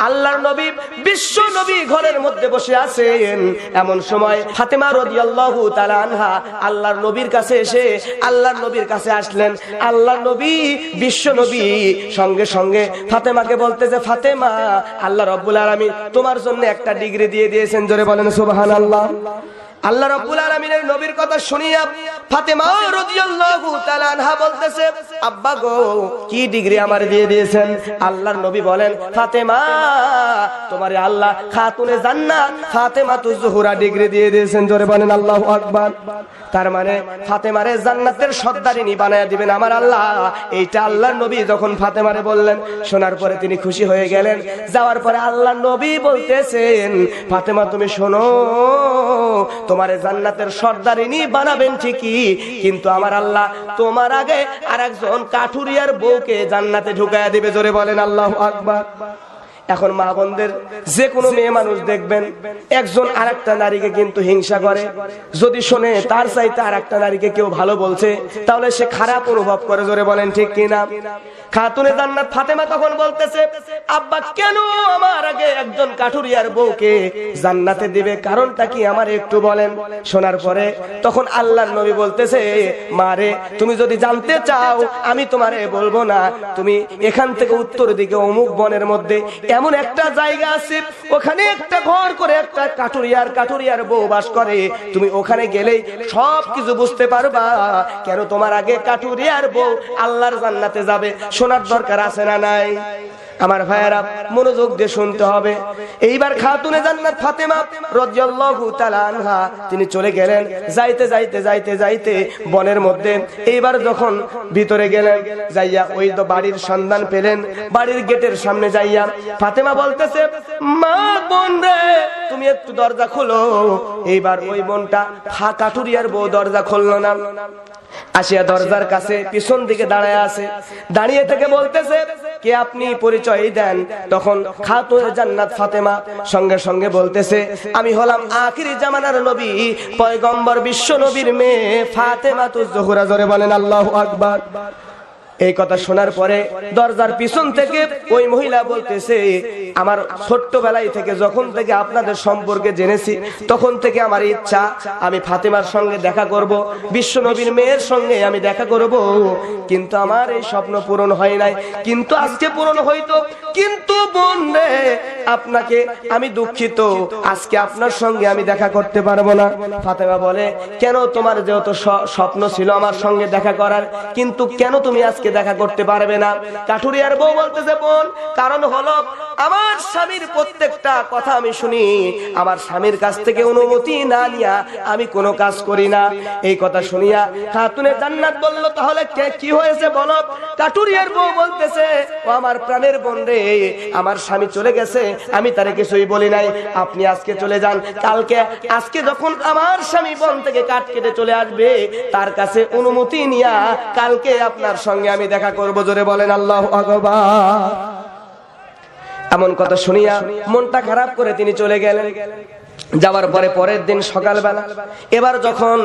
আল্লাহর নবী বিশ্ব নবী ঘরের মধ্যে বসে আছেন। এমন সময় ফাতেমা রাদিয়াল্লাহু তাআলা আনহা আল্লাহর নবীর কাছে এসে আল্লাহর নবীর কাছে আসলেন। আল্লাহর নবী বিশ্ব নবী সঙ্গে সঙ্গে ফাতেমাকে বলতেছে, ফাতেমা, আল্লাহ রাব্বুল আলামিন তোমার জন্য একটা ডিগ্রি দিয়ে দিয়েছেন। জোরে বলেন সুবহানাল্লাহ। আল্লাহ রাব্বুল আলামিনের নবীর কথা শুনিয়া ফাতেমা রাদিয়াল্লাহু তাআলা আনহা বলতেছে, আব্বা গো, কি ডিগ্রি আমার দিয়ে দিয়েছেন? আল্লাহর নবী বলেন, ফাতেমা, তোমারে আল্লাহ খাতুনে জান্নাত ফাতেমাতুজ জোহরা ডিগ্রি দিয়ে দিয়েছেন। জোরে বলেন আল্লাহু আকবার। তার মানে ফাতেমারে জান্নাতের সর্দারিনী বানায়া দিবেন আমার আল্লাহ। এইটা আল্লাহর নবী যখন ফাতেমারে বললেন, শোনার পরে তিনি খুশি হয়ে গেলেন। যাওয়ার পরে আল্লাহর নবী বলতেছেন, ফাতেমা তুমি শোনো, তোমারে জান্নাতের সর্দারিনী বানাবেন ঠিকই, কিন্তু আমার আল্লাহ তোমার আগে আরেকজন কাঠুরিয়ার বউকে জান্নাতে ঢুকায়া দিবে। জোরে বলেন আল্লাহু আকবার। এখন মা বোনদের যে কোনো মেয়ে মানুষ দেখবেন একজন আরেকটা নারীকে কিন্তু হিংসা করে। যদি শোনে তার চাইতে আরেকটা নারীকে কেউ ভালো বলছে, তাহলে সে খারাপ অনুভব করে। জোরে বলেন ঠিক কিনা? খাতুনে জান্নাত ফাতেমা তখন বলতেছে, আব্বা কেন আমার আগে একজন কাঠুরিয়ার বউকে জান্নাতে দিবে? কারণটা কি আমার একটু বলেন। শোনার পরে তখন আল্লাহর নবী বলতেছে, মারে, তুমি যদি জানতে চাও আমি তোমারে বলবো না। তুমি এখান থেকে উত্তর দিকে অমুক বনের মধ্যে এমন একটা জায়গা আছে, ওখানে একটা ঘর করে একটা কাঠুরিয়ার বউ বাস করে। তুমি ওখানে গেলেই সবকিছু বুঝতে পারবা কেন তোমার আগে কাঠুরিয়ার বউ আল্লাহর জান্নাতে যাবে। শোনার দরকার আছে না নাই? আমার ভাইয়েরা, মনোযোগ দিয়ে শুনতে হবে। এইবার খাতুনে জান্নাত ফাতেমা রাদিয়াল্লাহু তাআলা আনহা তিনি চলে গেলেন। যাইতে যাইতে যাইতে যাইতে বনের মধ্যে এইবার যখন ভিতরে গেলেন, যাইয়া ওই তো বাড়ির সন্ধান পেলেন। বাড়ির গেটের সামনে যাইয়া ফাতেমা বলতেছে, মা বোন রে, তুমি একটু দরজা খোলো। এইবার ওই বোনটা কাঠুরিয়ার বউ দরজা খুললো না। আসিয়া দরজার কাছে পিছন দিকে দাঁড়ায় আছে। দাঁড়িয়ে থেকে বলতেছে, কে আপনি? পরিচয় দেন। তখন খাতুনে জান্নাত ফাতেমা সঙ্গে সঙ্গে বলতেছে, আমি হলাম আখিরি জামানার নবী পয়গম্বর বিশ্ব নবীর মেয়ে ফাতেমাতুজ জোহরা। জোরে বলেন আল্লাহু আকবার। এই কথা শোনার পরে দরজার পিছন থেকে ওই মহিলা বলতেছে, আমার ছোট্টবেলায় থেকে যখন থেকে আপনাদের সম্পর্কে জেনেছি তখন থেকে আমার ইচ্ছা আমি ফাতেমার সঙ্গে দেখা করব, বিশ্ব নবীর মেয়ের সঙ্গে আমি দেখা করব, কিন্তু আমার এই স্বপ্ন পূরণ হয় নাই। কিন্তু আজকে পূরণ হইতো। কিন্তু বোন রে, আপনাকে আমি দুঃখিত, আজকে আপনার সঙ্গে আমি দেখা করতে পারবো না। ফাতেমা বলে, কেন? তোমার যেহেতু স্বপ্ন ছিল আমার সঙ্গে দেখা করার, কিন্তু কেন তুমি আজকে দেখা করতে পারবে না? কাঠুরিয়ার বউ বলতেছে, বোন, কারণ হলো আমার স্বামীর প্রত্যেকটা কথা আমি শুনি, আমার স্বামীর কাছ থেকে অনুমতি না নিয়া আমি কোনো কাজ করি না। এই কথা শুনিয়া খাতুনে জান্নাত বলল, তাহলে কি হয়েছে বলো? কাঠুরিয়ার বউ বলতেছে, ও আমার প্রাণের বোন রে, আমার স্বামী চলে গেছে, আমি তারে কিছুই বলি নাই। আপনি আজকে চলে যান, আজকে যখন আমার স্বামী বন থেকে কাঠ কেটে চলে আসবে তার কাছে অনুমতি নিয়া কালকে আপনার সঙ্গে আমি দেখা করব। জোরে বলেন আল্লাহু আকবার। এমন কথা শুনিয়া মনটা খারাপ করে তিনি চলে গেলেন। যাওয়ার পরে পরের দিন সকালবেলা এবার যখন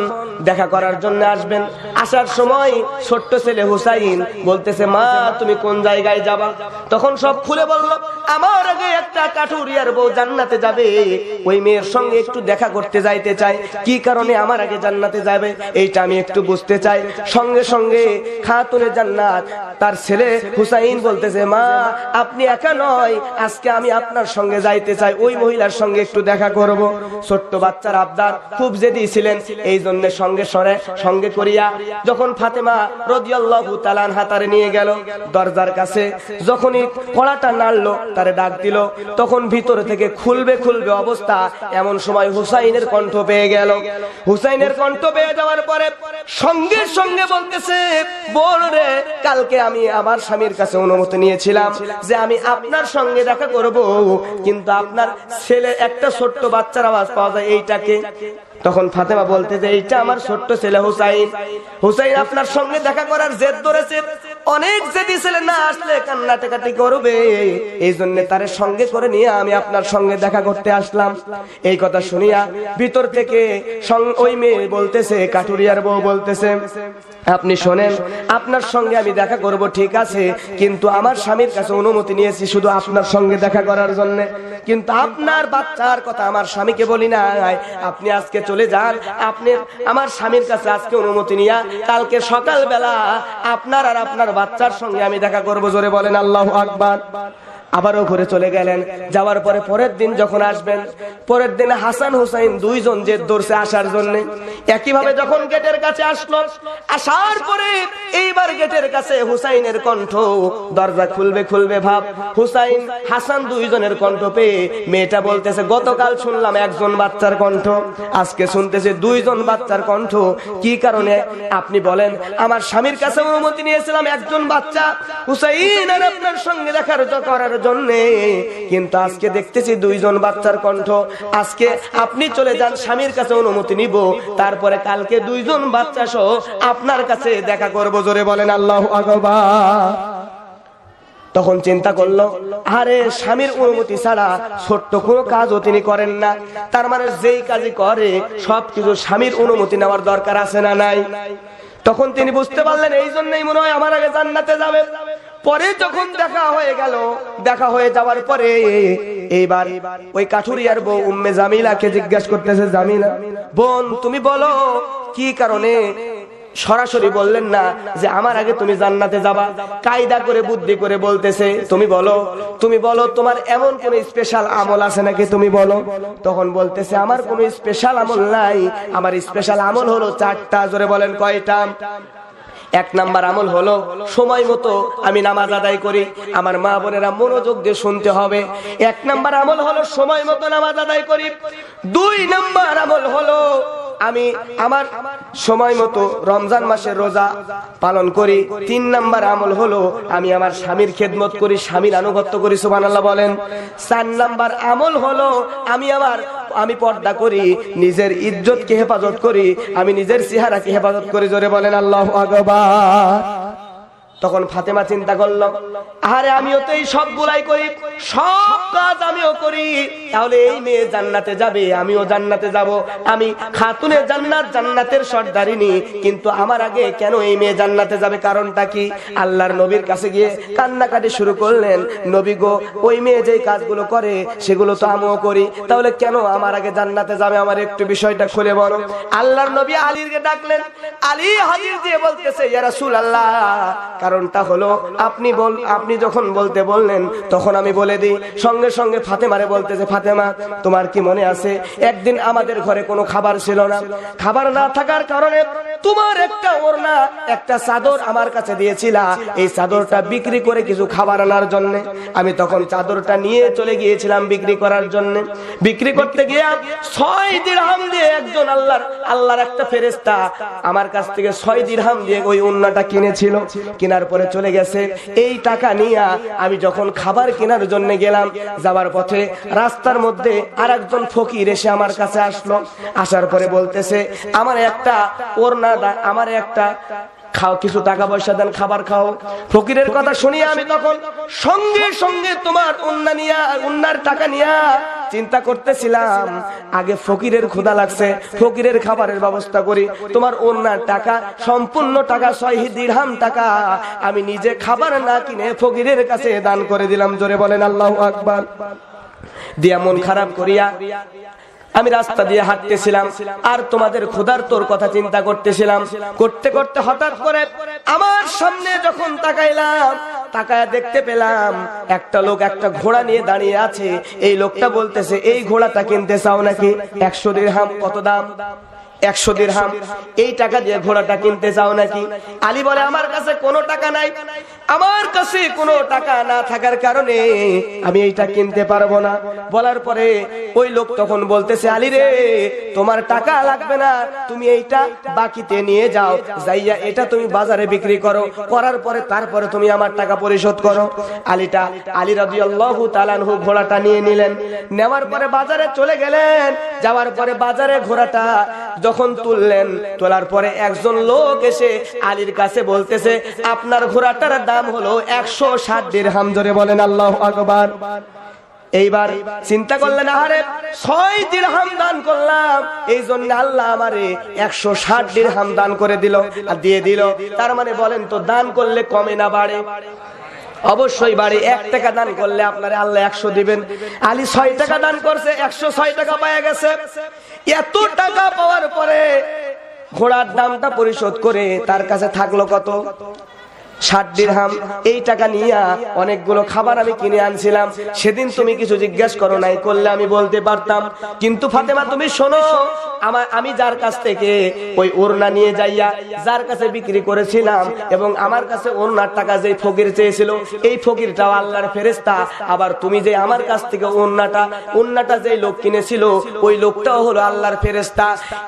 দেখা করার জন্য আসবেন, আসার সময় ছোট্ট ছেলে হুসাইন বলতেছে, মা তুমি কোন জায়গায় যাবা? তখন সব খুলে বলল, আমার আগে একটা কাঠুরিয়ার বউ জান্নাতে যাবে, ওই মেয়ের সঙ্গে একটু দেখা করতে যাইতে চাই। কি কারণে আমার আগে জান্নাতে যাবে এইটা আমি একটু বুঝতে চাই। সঙ্গে সঙ্গে খাতুনে জান্নাত তার ছেলে হুসাইন বলতেছে, মা আপনি একা নয়, আজকে আমি আপনার সঙ্গে যাইতে চাই, ওই মহিলার সঙ্গে একটু দেখা করব। ছোট্ট বাচ্চার আবদার, খুব জেদি ছিলেন, এই জন্য সঙ্গে করিয়া যখন ফাতেমা রাদিয়াল্লাহু তাআলা আনহা তারে নিয়ে গেল দরজার কাছে, যখনই কড়াটা নাড়লো তারে ডাক দিল, তখন ভিতর থেকে খুলবে অবস্থা। এমন সময় হুসাইনের কণ্ঠ পেয়ে গেল। হুসাইনের কণ্ঠ পেয়ে যাওয়ার পরে সঙ্গে সঙ্গে বলতেছে, বোন রে, কালকে আমি আমার স্বামীর কাছে অনুমতি নিয়েছিলাম যে আমি আপনার সঙ্গে দেখা করব, কিন্তু আপনার ছেলে একটা ছোট্ট বাচ্চার আওয়াজ পাওয়া যায়, এইটাকে? তখন ফাতেমা বলতে যে, এইটা আমার ছোট্ট ছেলে হুসাইন। হুসাইন আপনার সঙ্গে দেখা করার জেদ ধরেছে, অনেক জেদি ছেলে, না আসলে কান্নাকাটি করবে, এই জন্য তার সঙ্গে করে নিয়ে আমি আপনার সঙ্গে দেখা করতে আসলাম। এই কথা শুনিয়া ভিতর থেকে ওই মেয়ে বলতেছে, কাঠুরিয়ার বউ বলতেছে, আপনি শোনেন, আপনার সঙ্গে আমি দেখা করব ঠিক আছে, কিন্তু আমার স্বামীর কাছে অনুমতি নিয়েছি শুধু আপনার সঙ্গে দেখা করার জন্য, কিন্তু আপনার বাচ্চার কথা আমার স্বামীকে বলি নাই। আপনি আজকে চলে যান, আপনি আমার স্বামীর কাছে আজকে অনুমতি নিয়ে কালকে সকালবেলা আপনার আর আপনার বাচ্চার সঙ্গে আমি দেখা করব। জোরে বলেন আল্লাহু আকবার। আবারও ঘুরে চলে গেলেন। যাওয়ার পরে পরের দিন যখন আসবেন, পরের দিনে হাসান হুসাইন দুইজন জেদ ধরছে আসার জন্য। একইভাবে যখন গেটের কাছে আসলো, আসার পরে এইবার গেটের কাছে হুসাইনের কণ্ঠ, দরজা খুলবে খুলবে ভাব, হুসাইন হাসান দুইজনের কণ্ঠ পেয়ে মেয়েটা বলতেছে গতকাল শুনলাম একজন বাচ্চার কণ্ঠ, আজকে শুনতেছে দুইজন বাচ্চার কণ্ঠ, কি কারণে আপনি বলেন? আমার স্বামীর কাছে অনুমতি নিয়েছিলাম একজন বাচ্চা হুসাইন আর আপনার সঙ্গে দেখা করার জন্য, কিন্তু আজকে দেখতেছি দুইজন বাচ্চার কণ্ঠ। আজকে আপনি চলে যান, স্বামীর কাছে অনুমতি নিব, তারপরে কালকে দুইজন বাচ্চা সহ আপনার কাছে দেখা করব। জোরে বলেন আল্লাহু আকবার। তখন চিন্তা করলো, আরে স্বামীর অনুমতি ছাড়া ছোট্ট কোনো কাজও তিনি করেন না, তার মানে যেই কাজই করে সবকিছু স্বামীর অনুমতি নেওয়ার দরকার আছে না নাই? তখন তিনি বুঝতে পারলেন এই জন্যই মনে হয় আমার আগে জান্নাতে যাবে। পরে যখন দেখা হয়ে গেল, দেখা হয়ে যাওয়ার পরে এইবার ওই কাঠুরিয়ার বউ উম্মে জামিলাকে জিজ্ঞাসা করতেছে, জামিলা বোন তুমি বলো কি কারণে সরাসরি বললেন না যে আমার আগে তুমি জান্নাতে যাবা? কায়দা করে বুদ্ধি করে বলতেছে তুমি বলো তোমার এমন কোন স্পেশাল আমল আছে নাকি, তুমি বলো। তখন বলতেছে আমার কোন স্পেশাল আমল নাই, আমার স্পেশাল আমল হলো চারটা। জোরে বলেন কয়টা? এক নাম্বার আমল হলো সময় মতো আমি নামাজ আদায় করি। আমার মা বোনেরা মনোযোগ দিয়ে শুনতে হবে। এক নাম্বার আমল হলো সময় মতো নামাজ আদায় করি। দুই নাম্বার আমল হলো আমি আমার সময় মতো রমজান মাসের রোজা পালন করি। তিন নাম্বার আমল হলো আমি আমার স্বামীর খেদমত করি, স্বামীর আনুগত্য করি। সুবহানাল্লাহ বলেন। চার নাম্বার আমল হলো আমি পর্দা করি, নিজের ইজ্জতকে হেফাজত করি, আমি নিজের চেহারাকে হেফাজত করি। জোরে বলেন আল্লাহু আকবার। তখন ফাতেমা চিন্তা করলো, আরে আমিও তো এই সবগুলাই করি, সব কাজ আমিও করি, তাহলে এই মেয়ে জান্নাতে যাবে, আমিও জান্নাতে যাব। আমি খাতুনে জান্নাত, জান্নাতের সর্দারিনী, কিন্তু আমার আগে কেন এই মেয়ে জান্নাতে যাবে? কারণটা কি? আল্লাহর নবীর কাছে গিয়ে কান্নাকাটি শুরু করলেন, নবী গো ওই মেয়ে যেই কাজগুলো করে সেগুলো তো আমিও করি, তাহলে কেন আমার আগে জান্নাতে যাবে? আমার একটু বিষয়টা খুলে বলো। আল্লাহর নবী আলীকে ডাকলেন। আলী হাজির দিয়ে বলতেছে, ইয়া রাসূলুল্লাহ, কারণটা হলো আপনি যখন বলতে বললেন তখন আমি বলে দিই। সঙ্গে সঙ্গে ফাতেমারে বলতেছে, ফাতেমা তোমার কি মনে আছে একদিন আমাদের ঘরে কোনো খাবার ছিল না, খাবার না থাকার কারণে তোমার একটা ওড়না, একটা চাদর আমার কাছে দিয়েছিলা, এই চাদরটা বিক্রি করে কিছু খাবার আনার জন্য। আমি তখন চাদরটা নিয়ে চলে গিয়েছিলাম বিক্রি করার জন্য। বিক্রি করতে গিয়ে 6 দিরহাম দিয়ে একজন আল্লাহর একটা ফেরেশতা আমার কাছ থেকে 6 দিরহাম দিয়ে ওই ওড়নাটা কিনেছিল। কেনার পরে চলে গেছে। এই টাকা নিয়ে আমি যখন খাবার কেনার জন্য গেলাম, যাওয়ার পথে রাস্তার মধ্যে আরেকজন ফকির এসে আমার কাছে আসলো। আসার পরে বলতেছে, আমার একটা ওড়না, আমার একটা খাও, কিছু টাকা পয়সা দেন, খাবার খাও। ফকিরের কথা শুনিয়ে আমি তখন সঙ্গে সঙ্গে তোমার উন্নার টাকা নিয়ে চিন্তা করতেছিলাম, আগে ফকিরের ক্ষুধা লাগছে, ফকিরের খাবারের ব্যবস্থা করি। তোমার ওন্নার টাকা, সম্পূর্ণ টাকা 6 দিরহাম টাকা আমি নিজে খাবার না কিনে ফকিরের কাছে দান করে দিলাম। জোরে বলেন আল্লাহু আকবার। দিয়া মন খারাপ করিয়া আমি রাস্তা দিয়ে হাঁটতেছিলাম আর তোমাদের ক্ষুধার তোর কথা চিন্তা করতেছিলাম। করতে করতে হঠাৎ করে আমার সামনে যখন তাকাইলাম, তাকায় দেখতে পেলাম একটা লোক একটা ঘোড়া নিয়ে দাঁড়িয়ে আছে। এই লোকটা বলতেছে, এই ঘোড়াটা কিনতে চাও নাকি? 100 দিরহাম। কত দাম? 100 দিরহাম। এই টাকা দিয়ে ঘোড়াটা কিনতে চাও নাকি? আলী বলে, আমার কাছে কোনো টাকা নাই, আমার কাছে কোনো টাকা না থাকার কারণে আমি এইটা কিনতে পারবো না। বলার পরে ওই লোক তখন বলতেছে, আলী রে তোমার টাকা লাগবে না, তুমি এইটা বাকিতে নিয়ে যাও, যাইয়া এটা তুমি বাজারে বিক্রি করো, করার পরে তারপরে তুমি আমার টাকা পরিশোধ করো। আলী রাদিয়াল্লাহু তাআলা আনহু ঘোড়াটা নিয়ে নিলেন। নেওয়ার পরে বাজারে চলে গেলেন। যাওয়ার পরে বাজারে ঘোড়াটা যখন তুললেন, তোলার পরে একজন লোক এসে আলীর কাছে বলতেছে, আপনার ঘোড়াটার দাম হলো 160 দিরহাম। জোরে বলেন আল্লাহু আকবার। এইবার চিন্তা করলেন, আরে 6 দিরহাম দান করলাম, এই জন্য আল্লাহ আমারে 160 দিরহাম দান করে দিল আর দিয়ে দিল। তার মানে বলেন তো দান করলে কমে না বাড়ে? অবশ্যই বাড়ে। 1 টাকা দান করলে আপনারে আল্লাহ 100 দিবেন। আলী 6 টাকা দান করছে, 106 টাকা পাওয়া গেছে। এত টাকা পাওয়ার পরে ঘোড়ার দামটা পরিশোধ করে তার কাছে থাকলো কত? 60 দিরহাম। এই টাকা নিয়ে অনেকগুলো খাবার আমি কিনে আনছিলাম। সেদিন তুমি কিছু জিজ্ঞেস করো নাই, করলে আমি বলতে পারতাম। কিন্তু ফাতেমা তুমি শোনো, আমি যার কাছ থেকে ওই ওড়না নিয়ে যাইয়া যার কাছে বিক্রি করেছিলাম এবং আমার কাছে ওড়নার টাকা যে ফকির চেয়েছিল, এই ফকিরটাও আল্লাহর ফেরেশতা। আবার তুমি যে আমার কাছ থেকে ওড়নাটা যে লোক কিনেছিল, ওই লোকটাও হলো আল্লাহর ফেরেশতা।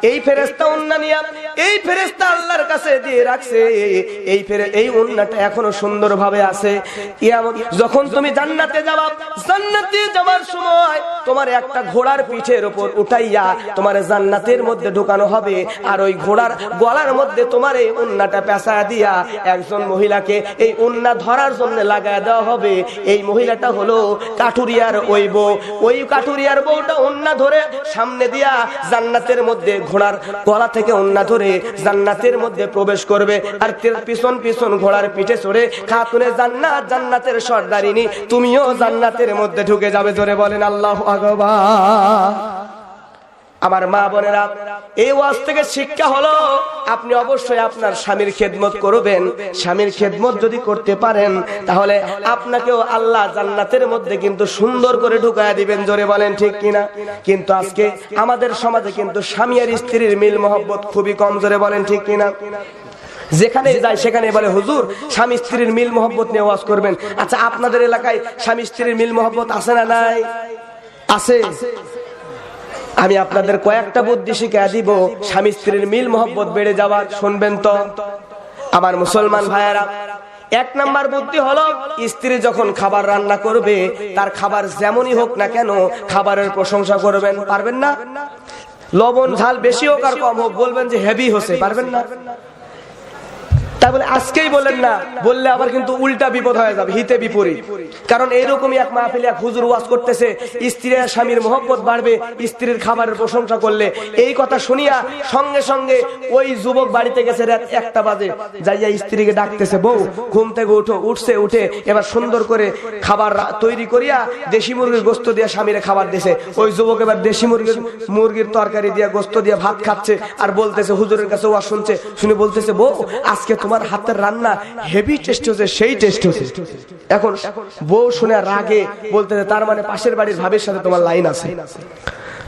এই ফেরেশতা ওড়না নিয়ে এই ফেরেশতা আল্লাহর কাছে দিয়ে রাখছে। এই ওড়না এখনো সুন্দরভাবে আছে। যখন তুমি জান্নাতে যাবা, জান্নাতে যাওয়ার সময় তোমার একটা ঘোড়ার পিঠের উপর উঠাইয়া তোমার জান্নাতের মধ্যে ঢোকানো হবে। আর ওই ঘোড়ার গলার মধ্যে তোমার এই উন্নাটা পেঁচা দিয়া একজন মহিলাকে এই উন্না ধরার জন্য লাগায় দেওয়া হবে। এই মহিলাটা হলো কাঠুরিয়ার ওই বউ। ওই কাঠুরিয়ার বউটা উন্না ধরে সামনে দিয়া জান্নাতের মধ্যে ঘোড়ার গলা থেকে উন্না ধরে জান্নাতের মধ্যে প্রবেশ করবে। আর পিছন পিছন ঘোড়ার পিঠে চড়ে খাতুনে জান্নাত, জান্নাতের সর্দারিনী, তুমিও জান্নাতের মধ্যে ঢুকে যাবে। জোরে বলেন আল্লাহু আকবার। আমার মা বোনেরা, এই ওয়াজ থেকে শিক্ষা হলো আপনি অবশ্যই আপনার স্বামীর খেদমত করবেন। স্বামীর খেদমত যদি করতে পারেন তাহলে আপনাকেও আল্লাহ জান্নাতের মধ্যে কিন্তু সুন্দর করে ঢুকায়া দিবেন। জোরে বলেন ঠিক কিনা? কিন্তু আজকে আমাদের সমাজে কিন্তু স্বামী আর স্ত্রীর মিল মহব্বত খুবই কম। জোরে বলেন ঠিক কিনা? যেখানে যায় সেখানে বলে হুজুর স্বামী স্ত্রীর মিল মহব্বত নিয়ে ওয়াজ করবেন। আচ্ছা, আপনাদের এলাকায় স্বামী স্ত্রীর মিল মহব্বত আছে না নাই? আছে। আমি আপনাদের কয়েকটা বুদ্ধি শিখিয়ে দিব স্বামী স্ত্রীর মিল মহব্বত বেড়ে যাওয়ার। শুনবেন তো আমার মুসলমান ভাইয়েরা। 1 নাম্বার বুদ্ধি হলো, স্ত্রী যখন খাবার রান্না করবে তার খাবার যেমনই হোক না কেন খাবারের প্রশংসা করবেন। পারবেন না? লবণ ঝাল বেশি হোক আর কম হোক বলবেন যে হেভি হচ্ছে। পারবেন না? তাই বলে আজকেই বলেন না, বললে আবার কিন্তু উল্টা বিপদ হয়ে যাবে, হিতে বিপরীত। কারণ এইরকমই এক মাহফিলে এক হুজুর ওয়াজ করতেছে, স্ত্রী আর স্বামীর মহব্বত বাড়বে স্ত্রীর খাবারের প্রশংসা করলে। এই কথা শুনিয়া সঙ্গে সঙ্গে ওই যুবক বাড়িতে গেছে, রাত 1টা বাজে, যাইয়া স্ত্রীকে ডাকতেছে, বউ ঘুম থেকে উঠে এবার সুন্দর করে খাবার তৈরি করিয়া দেশি মুরগির গোস্ত দিয়ে স্বামীরে খাবার দিয়েছে। ওই যুবক এবার দেশি মুরগির তরকারি দিয়ে গোস্ত দিয়ে ভাত খাচ্ছে আর বলতেছে, হুজুরের কাছে ওয়াজ শুনছে, শুনে বলতেছে, বউ আজকে তোমার হাতের রান্না হেভি টেস্ট হচ্ছে, সেই টেস্ট হচ্ছে। এখন বউ শুনে রাগে বলতেছে, তার মানে পাশের বাড়ির ভাবির সাথে তোমার লাইন আছে।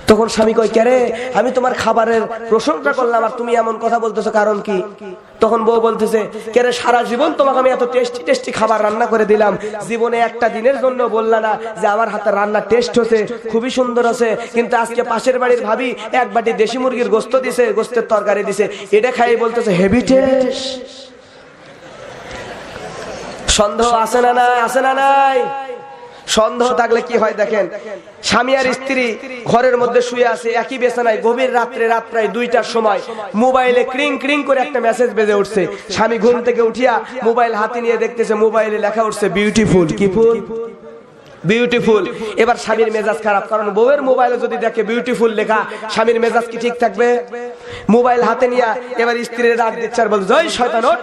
তখন স্বামী কয়, কে রে, আমি তোমার খাবারের প্রশংসা করলাম আর তুমি এমন কথা বলতেছো, কারণ কি? তখন বউ বলতেছে, কে রে, সারা জীবন তোমাকে আমি এত টেস্টি টেস্টি খাবার রান্না করে দিলাম, জীবনে একটা দিনের জন্য বললা না যে আমার হাতের রান্না টেস্ট হচ্ছে, খুবই সুন্দর আছে, কিন্তু আজকে পাশের বাড়ির ভাবি 1 বাটি দেশি মুরগির গোস্ত দিছে, গোস্তের তরকারি দিছে, এটা খাই বলতেছে হেভি টেস্ট। সন্দেহ আছে না নাই? আছে না নাই? সন্দেহ থাকলে কি হয় দেখেন, স্বামী আর স্ত্রী ঘরের মধ্যে শুয়ে আছে একই বিছানায়, গভীর রাত্রে প্রায় 2টার সময় মোবাইলে ক্রিং ক্রিং করে একটা মেসেজ বেজে উঠছে। স্বামী ঘুম থেকে উঠিয়া মোবাইল হাতে নিয়ে দেখতেছে, মোবাইলে লেখা উঠছে বিউটিফুল। কি ফুল? বিউটিফুল। এবার স্বামীর মেজাজ খারাপ, কারণ বউয়ের মোবাইলে যদি দেখে বিউটিফুল লেখা, স্বামীর মেজাজ কি ঠিক থাকবে? মোবাইল হাতে নিয়ে এবার স্ত্রীর রাগ দিচ্ছে আর বলছে, ওই শয়তান ওঠ।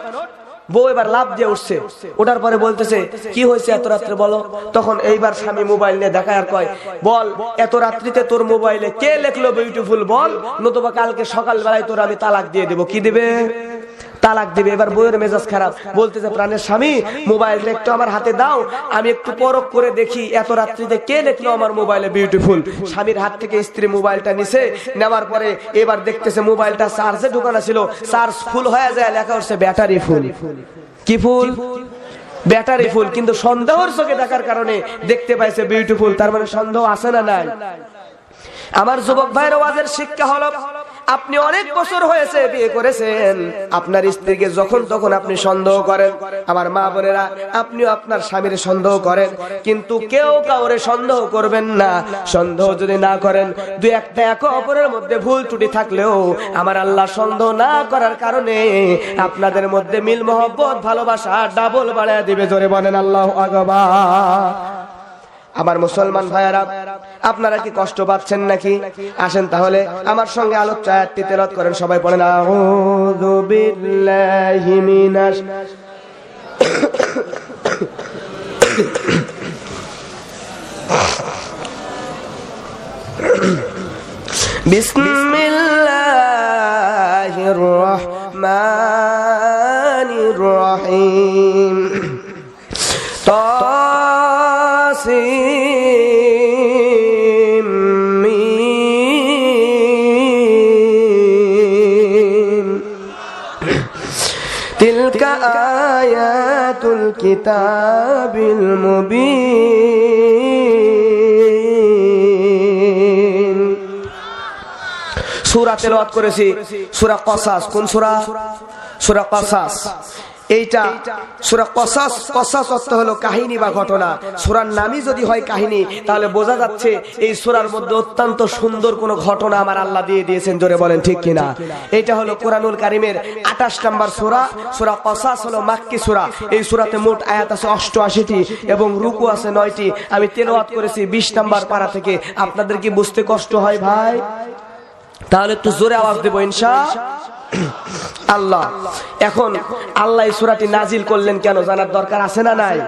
বউ এবার লাভ দিয়ে উঠছে, ওঠার পরে বলতেছে, কি হয়েছে এত রাত্রে বলো। তখন এইবার স্বামী মোবাইল নিয়ে দেখায় আর কয়, বল এত রাত্রিতে তোর মোবাইলে কে লেখলো বিউটিফুল বল, নতুবা কালকে সকাল বেলায় তোর আমি তালাক দিয়ে দেবো। কি দিবে? তালাক দিবে। এবার বউয়ের মেজাজ খারাপ, বলতেছে, প্রাণের স্বামী মোবাইলটা একটু আমার হাতে দাও, আমি একটু পরখ করে দেখি এত রাত্রিতে কে লিখলো আমার মোবাইলে বিউটিফুল। স্বামীর হাত থেকে স্ত্রী মোবাইলটা নিছে, নেওয়ার পরে এবার দেখতেছে মোবাইলটা চার্জে ঢোকানো ছিল, চার্জ ফুল হয়ে যায়, লেখা হচ্ছে ব্যাটারি ফুল। কি ফুল? Battery full. কিন্তু সন্দেহের চোখে দেখার কারণে দেখতে পাইছে বিউটিফুল, তার মানে সন্দেহ আছে না নাই? আমার যুবক ভাইয়ের ওয়াজের শিক্ষা হলো, আপনি অনেক বছর হয়েছে বিয়ে করেছেন, আপনার স্ত্রীকে যখন তখন আপনি সন্দেহ করেন। আমার মা বোনেরা, আপনিও আপনার স্বামীর সন্দেহ করেন, কিন্তু কেউ কাউরে সন্দেহ করবেন না। সন্দেহ যদি না করেন, 2-1টা একে অপরের মধ্যে ভুল ত্রুটি থাকলেও আমার আল্লাহ সন্দেহ না করার কারণে আপনাদের মধ্যে মিল মহব্বত ভালোবাসা ডাবল বাড়ায় দিবে। জোরে বলেন আল্লাহু আকবার। আমার মুসলমান ভাইয়ারা, আপনারা কি কষ্ট পাচ্ছেন নাকি? আসেন তাহলে আমার সঙ্গে আলোচ্য আয়াতটি তেলাওয়াত করেন, সবাই পড়েন আউযু বিল্লাহি মিনাশ বিসমিল্লাহির রহমানির রহিম। তাসিম মিম তিলকা আয়াতুল কিতাবিল মুবিন। সূরা তেলাওয়াত করেছি সূরা কসাস। কোন সূরা? সূরা কসাস। এইটা সূরা কসাস। কসাস অর্থ হলো কাহিনী বা ঘটনা। সূরার নামই যদি হয় কাহিনী, তাহলে বোঝা যাচ্ছে এই সূরার মধ্যে অত্যন্ত সুন্দর কোন ঘটনা আমার আল্লাহ দিয়ে দিয়েছেন। জোরে বলেন ঠিক কিনা? এটা হলো কোরআনুল কারীমের 28 নম্বর সূরা। সূরা কসাস হলো মাক্কি সূরা। এই সূরাতে মোট আয়াত আছে 88টি এবং রুকু আছে 9টি। আমি তেলাওয়াত করেছি 20 নম্বর পারা থেকে। আপনাদের কি বুঝতে কষ্ট হয় ভাই? তাহলে একটু জোরে আওয়াজ দেব ইনশাআল্লাহ। এখন আল্লাহ এই সূরাটি নাজিল করলেন কেন জানার দরকার আছে না নাই?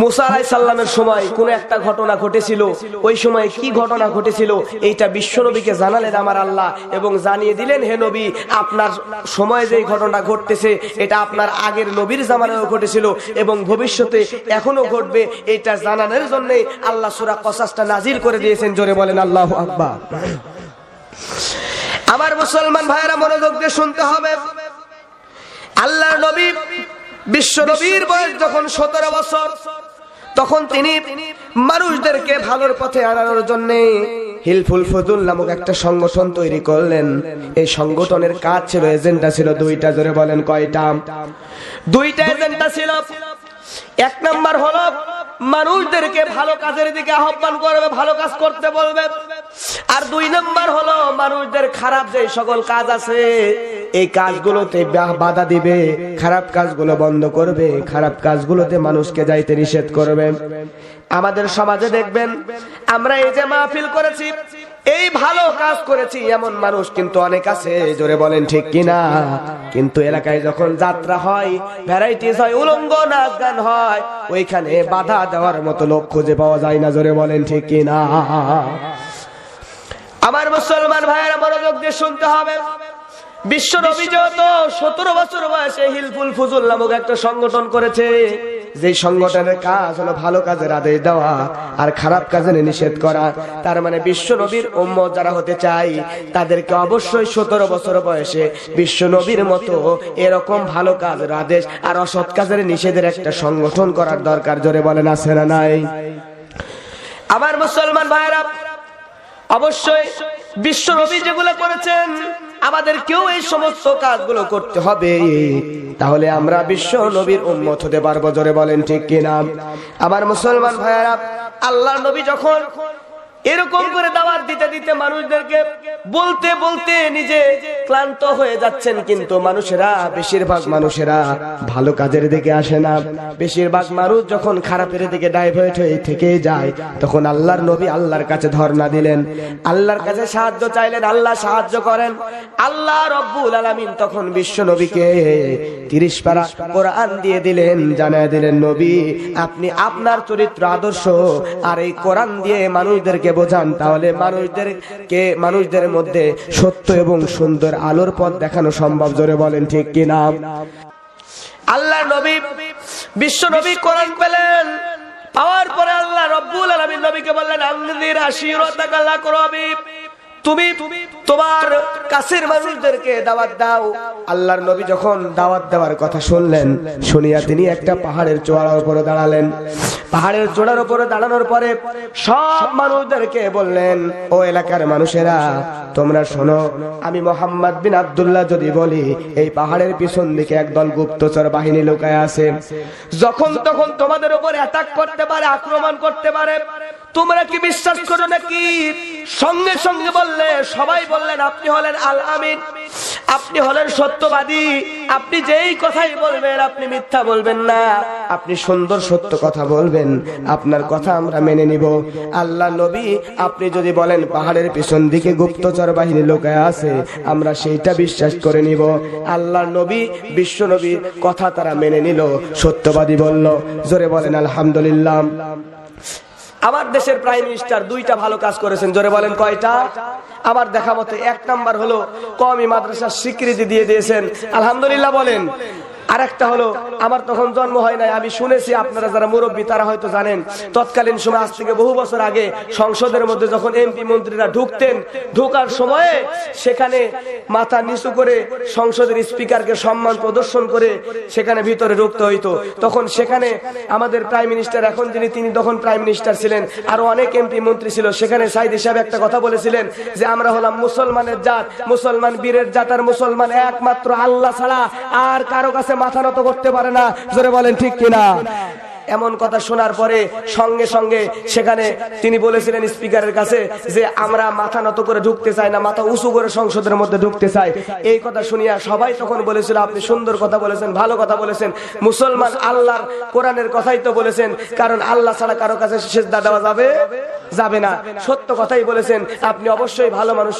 মুসা আলাইহিস সালামের সময় কোন একটা ঘটনা ঘটেছিল। ওই সময় কি ঘটনা ঘটেছিল এইটা বিশ্বনবীকে জানালেন আমার আল্লাহ এবং জানিয়ে দিলেন, হে নবী, আপনার সময়ে যে ঘটনা ঘটতেছে এটা আপনার আগের নবীর জামানায়ও ঘটেছিল এবং ভবিষ্যতে এখনো ঘটবে। এটা জানানোর জন্য আল্লাহ সূরা কসাসটা নাজিল করে দিয়েছেন। জোরে বলেন আল্লাহু আকবার। আমার মুসলমান ভাইয়েরা, মনোযোগ দিয়ে শুনতে হবে। আল্লাহর নবী, বিশ্ব নবীর বয়স যখন 17 বছর, তখন তিনি মানুষদেরকে ভালোর পথে আনানোর জন্য হিলফুল ফুজুল নামক একটা সংগঠন তৈরি করলেন। এই সংগঠনের কাজ ছিল, এজেন্ডা ছিল দুইটা। জোরে বলেন কয়টা? দুইটা এজেন্ডা ছিল। এক নাম্বার হলো মানুষদেরকে ভালো কাজের দিকে আহ্বান করবে, ভালো কাজ করতে বলবে। আর 2 নাম্বার হলো মানুষদের খারাপ যে সকল কাজ আছে এই কাজগুলোতে বাধা দিবে, খারাপ কাজগুলো বন্ধ করবে, খারাপ কাজগুলোতে মানুষকে যাইতে নিষেধ করবে। আমাদের সমাজে দেখবেন আমরা এই যে মাহফিল করেছি, এই ভালো কাজ করেছি এমন মানুষ কিন্তু অনেক আছে। জোরে বলেন ঠিক কিনা? কিন্তু এলাকায় যখন যাত্রা হয়, ভ্যারাইটিস হয়, উলঙ্গ নাচ গান হয়, ওইখানে বাধা দেওয়ার মতো লোক খুঁজে পাওয়া যায় না। জোরে বলেন ঠিক কিনা? আমার মুসলমান ভাইয়েরা, মনোযোগ দিয়ে শুনতে হবে। বিশ্ব নবী যত 17 বছর বয়সে হিলফুল ফুজুল নামক একটা সংগঠন করেছে, যে সংগঠনের কাজ হলো ভালো কাজের আদেশ দেওয়া আর খারাপ কাজের নিষেধ করা। তার মানে বিশ্ব নবীর উম্মত যারা হতে চাই তাদেরকে অবশ্যই 17 বছর বয়সে বিশ্ব নবীর মতো এরকম ভালো কাজের আদেশ আর অসৎ কাজের নিষেধের একটা সংগঠন করার দরকার। জোরে বলেন আছে না নাই? আমার মুসলমান ভাইরা, অবশ্যই বিশ্ব নবী যেগুলো করেছেন আমাদেরকেও এই সমস্ত কাজগুলো করতে হবে, তাহলে আমরা বিশ্ব নবীর উম্মত হতে পারবো। জোরে বলেন ঠিক কিনা? আমার মুসলমান ভাইয়েরা, আল্লাহর নবী যখন এরকম করে দাওয়াত দিতে দিতে মানুষদেরকে বলতে বলতে নিজে ক্লান্ত হয়ে যাচ্ছেন, কিন্তু মানুষেরা, বেশিরভাগ মানুষেরা ভালো কাজের দিকে আসে না। বেশিরভাগ মানুষ যখন খারাপের দিকে ডাইভার্ট হয়ে থেকে যায়, তখন আল্লাহর নবী আল্লাহর কাছে ধর্ণা দিলেন, আল্লাহর কাছে সাহায্য চাইলেন, আল্লাহ সাহায্য করেন। আল্লাহ রব্বুল আলামিন তখন বিশ্ব নবীকে 30 পারা কোরআন দিয়ে দিলেন, জানায় দিলেন, নবী আপনি আপনার চরিত্র, আদর্শ আর এই কোরআন দিয়ে মানুষদেরকে বোঝান, তাহলে মানুষদের মধ্যে সত্য এবং সুন্দর আলোর পথ দেখানো সম্ভব। জোরে বলেন ঠিক কিনা? আল্লাহ নবী, বিশ্ব নবী কোরআন পেলেন, পাওয়ার পরে আল্লাহ রব্বুল আলামিন নবীকে বললেন, আনজির আশিরাতাকাল আকরাবিন, তুমি তোমার কাছের মানুষদেরকে দাওয়াত দাও। আল্লাহর নবী যখন দাওয়াত দেওয়ার কথা শুনলেন, শুনিয়া তিনি একটা পাহাড়ের চূড়ার উপরে দাঁড়ালেন। পাহাড়ের চূড়ার উপরে দাঁড়ানোর পরে সব মানুষদেরকে বললেন, ও এলাকার মানুষেরা তোমরা শোনো, আমি মোহাম্মদ বিন আব্দুল্লাহ যদি বলি এই পাহাড়ের পিছন দিকে একদল গুপ্তচর বাহিনী লুকায় আছে, যখন তখন তোমাদের উপর অ্যাটাক করতে পারে, আক্রমণ করতে পারে। তোমরা কি বিশ্বাস করো নাকি? সঙ্গে সঙ্গে বললে, সবাই বললেন, আপনি হলেন আল আমিন, আপনি হলেন সত্যবাদী, আপনি যেই কথাই বলবেন আপনি মিথ্যা বলবেন না, আপনি সুন্দর সত্য কথা বলবেন, আপনার কথা আমরা মেনে নিব। আল্লাহ নবী আপনি যদি বলেন পাহাড়ের পিছন দিকে গুপ্তচর বাহিনী লুকায় আছে, আমরা সেইটা বিশ্বাস করে নিব। আল্লাহ নবী বিশ্ব নবীর কথা তারা মেনে নিল, সত্যবাদী বলল। জোরে বলেন আলহামদুলিল্লাহ। আমার দেশের প্রাইম মিনিস্টার দুইটা ভালো কাজ করেছেন, জোরে বলেন কয়টা? আমার দেখা মতে 1 নাম্বার হলো কওমি মাদ্রাসার স্বীকৃতি দিয়ে দিয়েছেন, আলহামদুলিল্লাহ বলেন। আরেকটা হলো, আমার তখন জন্ম হয় নাই, আমি শুনেছি, আপনারা যারা মুরব্বী তারা হয়তো জানেন, তৎকালীন সময় আজ থেকে বহু বছর আগে সংসদের মধ্যে যখন এমপি মন্ত্রীরা ঢুকতেন, ঢোকার সময়ে সেখানে মাথা নিচু করে সংসদের স্পিকারকে সম্মান প্রদর্শন করে সেখানে ভিতরে ঢুকতে হইতো। তখন সেখানে আমাদের প্রাইম মিনিস্টার, এখন তিনি তখন প্রাইম মিনিস্টার ছিলেন, আরো অনেক এমপি মন্ত্রী ছিল। সেখানে সাইদ সাহেব একটা কথা বলেছিলেন যে আমরা হলাম মুসলমানের জাত, মুসলমান বীরের জাত, আর মুসলমান একমাত্র আল্লাহ ছাড়া আর কারো কাছে মাথা নত করতে পারে না। জোরে বলেন ঠিক কিনা? এমন কথা শোনার পরে সঙ্গে সঙ্গে সেখানে তিনি বলেছিলেন স্পিকারের কাছে যে আমরা মাথা নত করে ঢুকতে চাই না, মাথা উঁচু করে সংসদের মধ্যে ঢুকতে চাই। এই কথা শুনিয়া সবাই তখন বলেছিল আপনি সুন্দর কথা বলেছেন, ভালো কথা বলেছেন, মুসলমান আল্লাহর কোরআনের কথাই তো বলেছেন, কারণ আল্লাহ ছাড়া কারো কাছে সিজদা দেওয়া যাবে না। সত্য কথাই বলেছেন আপনি, অবশ্যই ভালো মানুষ,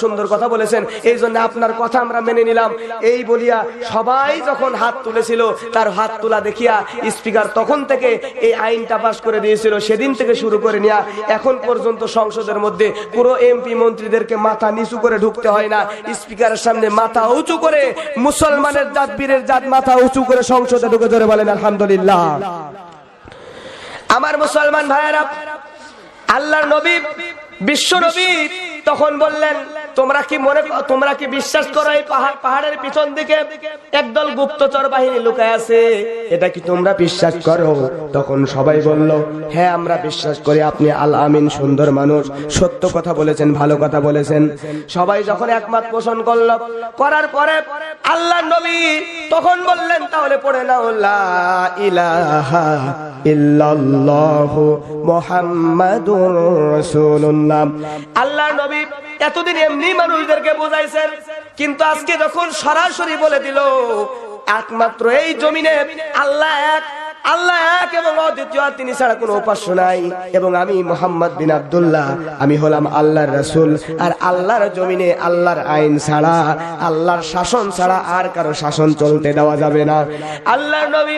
সুন্দর কথা বলেছেন, এই জন্য আপনার কথা আমরা মেনে নিলাম। এই বলিয়া সবাই যখন হাত তুলেছিল, তার হাত তোলা দেখিয়া স্পিকার তখন থেকে এই আইনটা পাস করে দিয়েছিল। সেদিন থেকে শুরু করে নিয়া এখন পর্যন্ত সংসদের মধ্যে পুরো এমপি মন্ত্রীদেরকে মাথা নিচু করে ঢুকতে হয় না, স্পিকারের সামনে মাথা উঁচু করে মুসলমানের জাত, বীরের জাত মাথা উঁচু করে সংসদে ঢুকে ধরে বলেন আলহামদুলিল্লাহ। আমার মুসলমান ভাইয়েরা, আল্লাহর নবী বিশ্ব নবী তখন বললেন তোমরা কি বিশ্বাস করো এই পাহাড়ের পিছন দিকে একদল গুপ্তচর বাহিনী লুকায় আছে, এটা কি তোমরা বিশ্বাস করো? তখন সবাই বলল হ্যাঁ আমরা বিশ্বাস করি, আপনি আল আমিন, সুন্দর মানুষ, সত্য কথা বলেছেন, ভালো কথা বলেছেন। সবাই যখন একমত পোষণ করলো, করার পরে আল্লাহর নবী তখন বললেন তাহলে পড়ে নাও লা ইলাহা ইল্লাল্লাহু মুহাম্মাদুর রাসূলুল্লাহ। আল্লাহর নবী এতদিন এমনি মানুষদেরকে বোঝাইছেন, কিন্তু আজকে যখন সরাসরি বলে দিল একমাত্র এই জমিনে আল্লাহ এক এবং অদ্বিতীয়, তিনি ছাড়া কোনো উপাস্য নাই, এবং আমি মুহাম্মদ বিন আব্দুল্লাহ, আমি হলাম আল্লাহর রাসূল। আর আল্লাহর জমিনে আল্লাহর আইন ছাড়া, আল্লাহর শাসন ছাড়া আর কারো শাসন চলতে দেওয়া যাবে না। আল্লাহর নবী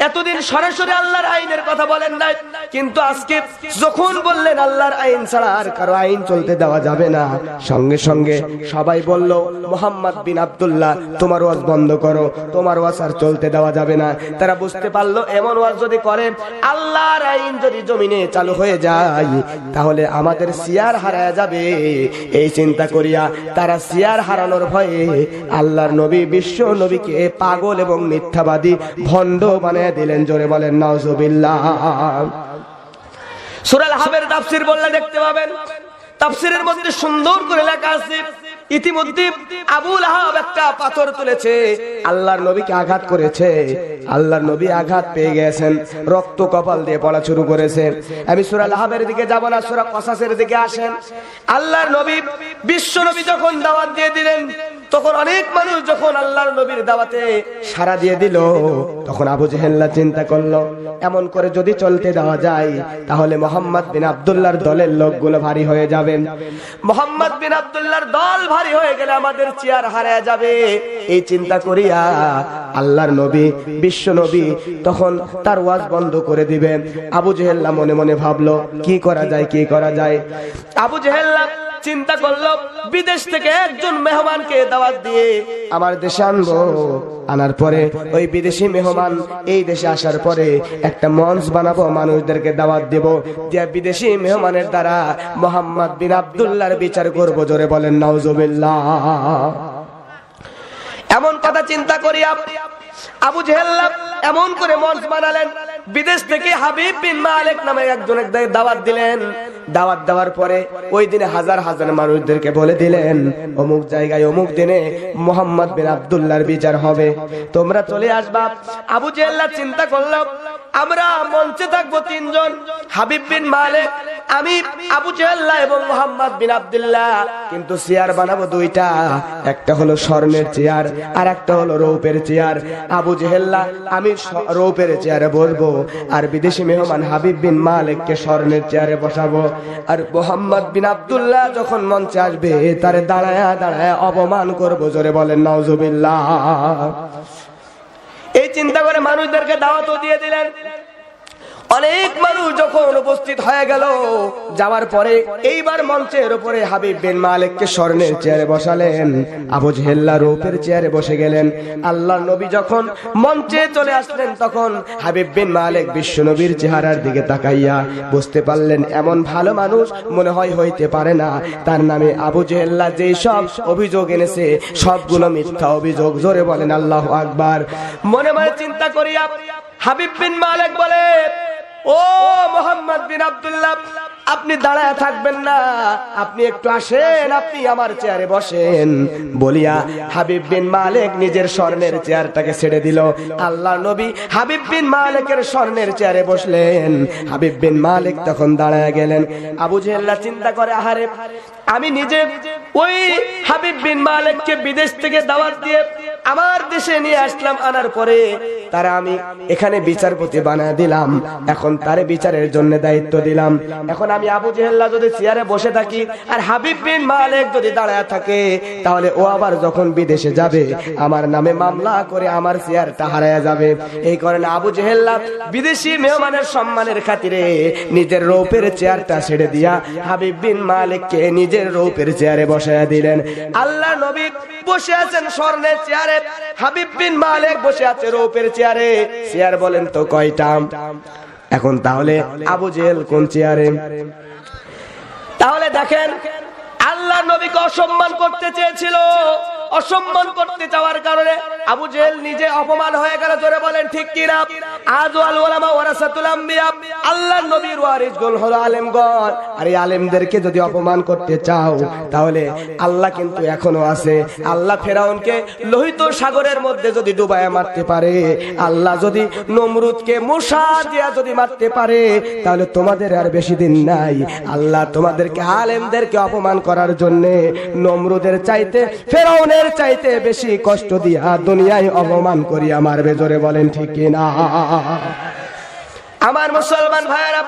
এতদিন সরাসরি আল্লাহর আইনের কথা বলেন নাই, কিন্তু আজকে যখন বললেন আল্লাহর আইন ছাড়া আর কারো আইন চলতে দেওয়া যাবে না, সঙ্গে সঙ্গে সবাই বলল মুহাম্মদ বিন আব্দুল্লাহ তোমার ওয়াজ বন্ধ করো, তোমার ওয়াজ আর চলতে দেওয়া যাবে না। তারা বুঝতে পারলো এমন ওয়াজ যদি করে, আল্লাহর আইন যদি জমিনে চালু হয়ে যায়, তাহলে আমাদের সিয়ার হারায় যাবে। এই চিন্তা করিয়া তারা সিয়ার হারানোর ভয়ে আল্লাহর নবী বিশ্ব নবীকে পাগল এবং মিথ্যাবাদী, ভণ্ড বানিয়ে দিলেন। জোরে বলেন নাউজুবিল্লাহ। সূরা আল-হাবের তাফসীর বললে দেখতে পাবেন, তাফসীরের মধ্যে সুন্দর করে লেখা আছে ইতিমধ্যে আবু লাহাব একটা পাথর তুলেছে, আল্লাহর নবীকে আঘাত করেছে। আল্লাহর নবী আঘাত পেয়ে গেছেন, রক্ত কপাল দিয়ে পড়া শুরু করেছে। আমি সূরা লাহাবের দিকে যাব না, সূরা কসাসের দিকে আসেন। আল্লাহর নবী বিশ্ব নবী যখন দাওয়াত দিয়ে দিলেন, তখন অনেক মানুষ যখন আল্লাহর নবীর দাওয়াতে সাড়া দিয়ে দিল, তখন আবু জেহেল চিন্তা করলো এমন করে যদি চলতে দেওয়া যায়, তাহলে মুহাম্মদ বিন আব্দুল্লাহর দলের লোকগুলো ভারী হয়ে যাবে। মুহাম্মদ বিন আব্দুল্লাহর দল ভারী হয়ে গেলে আমাদের চেয়ার হারিয়ে যাবে। এই চিন্তা করিয়া আল্লাহর নবী বিশ্ব নবী তখন তার ওয়াজ বন্ধ করে দিবেন। আবু জেহেল মনে মনে ভাবলো কি করা যায়। আবু জেহেল চিন্তা করলো বিদেশ থেকে একজন মেহমানকে দাওয়াত দিয়ে আমার দেশে আনবো, আনার পরে ওই বিদেশি মেহমান এই দেশে আসার পরে একটা মঞ্চ বানাবো, মানুষদেরকে দাওয়াত দেব, যে বিদেশি মেহমানের দ্বারা মুহাম্মদ বিন আব্দুল্লাহর বিচার করব। জোরে বলেন নাউজুবিল্লাহ। এমন কথা চিন্তা করিয়া আবু জেহেল এমন করে মঞ্চ বানালেন, বিদেশ থেকে হাবিব বিন মালিক নামে একজনের দাওয়াত দিলেন। দাওয়াত দেওয়ার পরে ওই দিনে হাজার হাজার মানুষদেরকে বলে দিলেন অমুক জায়গায় অমুক দিনে মুহাম্মদ বিন আব্দুল্লাহর বিচার হবে, তোমরা চলে আসবা। আবু জেহেল চিন্তা করলো আমরা মঞ্চে থাকবো তিনজন, হাবিব বিন মালিক, আমি, আবু জাহল এবং মুহাম্মদ বিন আব্দুল্লাহ। কিন্তু চেয়ার বানাবো দুইটা, একটা হলো স্বর্ণের চেয়ার আর একটা হলো রৌপের চেয়ার। আবু জাহল আমি রৌপের চেয়ারে বসবো, আর বিদেশি মেহমান হাবিব বিন মালিককে স্বর্ণের চেয়ারে বসাবো। আর মুহাম্মদ বিন আব্দুল্লাহ যখন মঞ্চে আসবে তারে দাঁড়ায়া দাঁড়ায়া অপমান করবো। জোরে বলেন নাউজুবিল্লাহ। এই চিন্তা করে মানুষদেরকে দাওয়াতও দিয়ে দিলেন। অনেক মানুষ যখন উপস্থিত হয়ে গেল, যাওয়ার পরে এইবার মঞ্চের উপরে হাবিব বিন মালিককে স্বর্ণের চেয়ারে বসালেন, আবু জাহল রূপের চেয়ারে বসে গেলেন। আল্লাহর নবী যখন মঞ্চে চলে আসলেন তখন হাবিব বিন মালিক বিশ্ব নবীর চেহারার দিকে তাকাইয়া বুঝতে পারলেন এমন ভালো মানুষ মনে হয় হইতে পারে না। তার নামে আবু জাহল যেই সব অভিযোগ এনেছে সবগুলো মিথ্যা অভিযোগ। জোরে বলেন আল্লাহু আকবার। মনে মনে চিন্তা করিয়া হাবিব বিন মালিক বলে, ও মুহাম্মদ বিন আব্দুল্লাহ, আপনি দাঁড়ায় থাকবেন না, আপনি একটু আসেন, আপনি আমার চেয়ারে বসেন। বলিয়া হাবিব বিন মালিক নিজের স্বর্ণের চেয়ারটাকে ছেড়ে দিল। আল্লাহ নবী হাবিব বিন মালিকের স্বর্ণের চেয়ারে বসলেন। হাবিব বিন মালিক তখন দাঁড়ায় গেলেন। আবু জাহল চিন্তা করে, আহারে আমি নিজে ওই হাবিব বিন মালিককে বিদেশ থেকে দাওয়াত দিয়ে আমার দেশে নিয়ে আসলাম, আনার পরে তারা আমি এখানে বিচারপতি বানায় দিলাম, এখন তারে বিচারের জন্য দায়িত্ব দিলাম। এখন আমি আবু জাহল যদি চেয়ারে বসে থাকি আর হাবিব বিন মালিক যদি দাঁড়ায় থাকে, তাহলে ও আবার যখন বিদেশে যাবে আমার নামে মামলা করে আমার চেয়ারটা হারায়া যাবে। এই কারণে আবু জাহল বিদেশি মেহমানের সম্মানের খাতিরে নিজের রৌপের চেয়ারটা ছেড়ে দিয়া হাবিব বিন মালিককে নিজের রৌপের চেয়ারে বসায়া দিলেন। আল্লাহ নবী বসে আছেন স্বর্ণের চেয়ারে, হাবিব বিন মালিক বসে আছে রৌপের চেয়ারে। চেয়ার বলেন তো কয়টা? এখন তাহলে আবু জাহল কোন চেয়ারে? তাহলে দেখেন, আল্লাহ নবীকে অসম্মান করতে চেয়েছিল, অসম্মান করতে চাওয়ার কারণে আবু জাহল নিজে অপমান হয়ে গেল। জোরে বলেন ঠিক কিনা? আজ আল উলামা ওয়ারাসাতুল আম্বিয়া, আল্লাহর নবীর ওয়ারিসগণ হলো আলেমগণ। আর এই আলেমদেরকে যদি অপমান করতে চাও তাহলে আল্লাহ কিন্তু এখনো আছে। আল্লাহ ফেরাউনকে লোহিত সাগরের মধ্যে যদি ডুবায়া মারতে পারে, আল্লাহ যদি নমরুদকে মূসা দিয়া যদি মারতে পারে, তাহলে তোমাদের আর বেশি দিন নাই। আল্লাহ তোমাদেরকে আলেমদেরকে অপমান করার জন্য নমরুদের চাইতে, ফেরাউনের চাইতে বেশি কষ্ট দিয়া দুনিয়ায় অপমান করিয়া মারবে। জোরে বলেন ঠিক কিনা? আমার মুসলমান ভাইরা,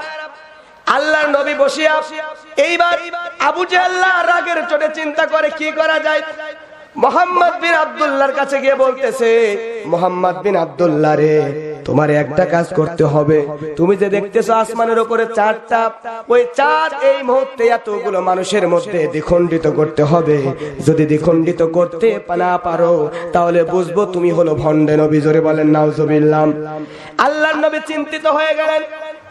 আল্লাহর নবী বসিয়া এইবার আবু জাহল রাগের চোটে চিন্তা করে কি করা যায়। মুহাম্মদ বিন আব্দুল্লাহর কাছে গিয়ে বলতেছে, মুহাম্মদ বিন আব্দুল্লাহ রে, তোমার একটা কাজ করতে হবে। তুমি যে দেখতেছো আসমানের উপরে চাঁদটা, ওই চাঁদ এই মুহূর্তে এতগুলো মানুষের মধ্যে দ্বিখণ্ডিত করতে হবে। যদি দ্বিখণ্ডিত করতে না পারো তাহলে বুঝবো তুমি হলো ভণ্ড নবী। জোরে বলেন নাউজুবিল্লাহ। আল্লাহর নবী চিন্তিত হয়ে গেলেন,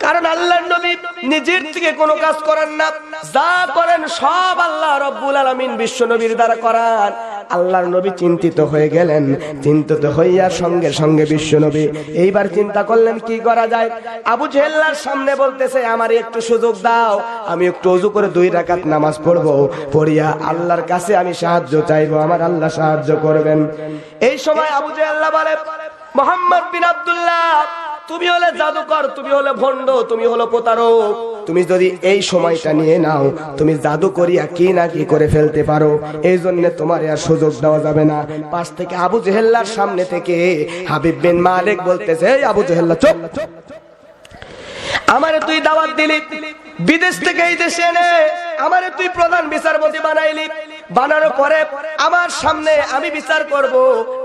কারণ আল্লাহর নবী নিজের থেকে কোনো কাজ করেন না, যা করেন সব আল্লাহ রাব্বুল আলামিন বিশ্ব নবীর দ্বারা করান। আল্লাহর নবী চিন্তিত হয়ে গেলেন। চিন্তিত হইয়া সঙ্গে সঙ্গে বিশ্ব নবী এইবার চিন্তা করলেন কি করা যায়। আবু জাহলের সামনে বলতেছে, আমারে একটু সুযোগ দাও, আমি একটু ওযু করে 2 রাকাত নামাজ পড়বো, পড়িয়া আল্লাহর কাছে আমি সাহায্য চাইবো, আমার আল্লাহ সাহায্য করবেন। এই সময় আবু জাহল বলে, মুহাম্মদ বিন আব্দুল্লাহ, তুমি হলে জাদুকর, তুমি হলে ভণ্ড, তুমি হলো প্রতারক। তুমি যদি এই সময়টা নিয়ে নাও, তুমি জাদু করিয়া কি না কি করে ফেলতে পারো। এই জন্য তোমার আর সুযোগ দেওয়া যাবে না। পাশ থেকে আবু জাহলের সামনে থেকে হাবিব বিন মালিক বলতেছে, এই আবু জাহল চুপ, আমারে তুই দাওয়াত দিলি বিদেশ থেকে এই দেশে এনে, আমারে তুই প্রধান বিচারপতি বানাইলি, বানানোর পরে আমার সামনে আমি বিচার করব,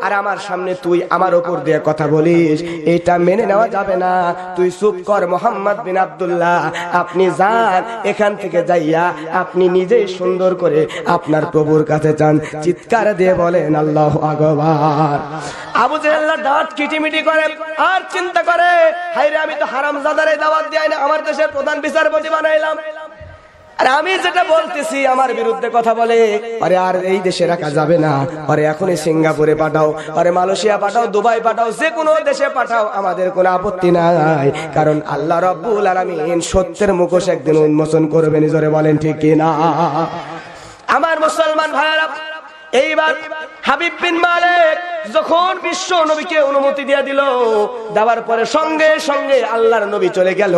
আর আমার সামনে তুই আমার উপর দিয়ে কথা বলিস, এটা মেনে নেওয়া যাবে না। তুই চুপ কর মুহাম্মদ বিন আব্দুল্লাহ, আপনি যান এখান থেকে যাইয়া আপনি নিজেই সুন্দর করে আপনার প্রভুর কাছে যান। চিৎকার দিয়ে বলেন আল্লাহু আকবার। আবু জাহল দাঁত কিটিমিটি করে আর চিন্তা করে, হায়রে আমি তো হারামজাদারে দাওয়াত দেই না, আমার দেশের প্রধান বিচারপতি বানাইলাম, আর আমি যেটা বলতেছি আমার বিরুদ্ধে কথা বলে। আরে আর এই দেশে রাখা যাবে না, আরে এখনই সিঙ্গাপুরে পাঠাও, আরে মালয়েশিয়া পাঠাও, দুবাই পাঠাও, যে কোনো দেশে পাঠাও, আমাদের কোনো আপত্তি নাই। কারণ আল্লাহ রাব্বুল আলামিন সত্যের মুখোশ একদিন উন্মোচন করবেন। জোরে বলেন ঠিক কিনা? আমার মুসলমান ভাইরা, এইবার হাবিব বিন মালিক যখন বিশ্ব নবীকে অনুমতি দিয়ে দিল, দেওয়ার পরে সঙ্গে সঙ্গে আল্লাহর নবী চলে গেল।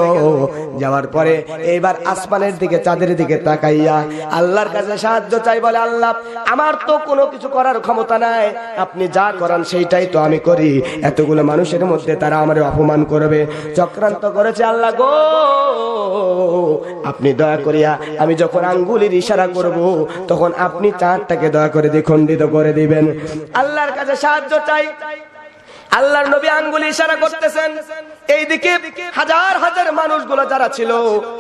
যাওয়ার পরে এইবার আসমানের দিকে, চাঁদের দিকে তাকাইয়া আল্লাহর কাছে সাহায্য চাই, বলে আল্লাহ আমার তো কোনো কিছু করার ক্ষমতা নাই, আপনি যা করান সেইটাই তো আমি করি। এতগুলো মানুষের মধ্যে তারা আমারে অপমান করবে, চক্রান্ত করেছে। আল্লাহ গো, আপনি দয়া করিয়া আমি যখন আঙ্গুলের ইশারা করব তখন আপনি চাঁদটাকে দয়া করে দ্বিখণ্ডিত করে দিবেন। আল্লাহর কাছে সাহায্য চাই। আল্লাহর নবী আঙ্গুল ইশারা করতেছেন, এইদিকে হাজার হাজার মানুষগুলো যারা ছিল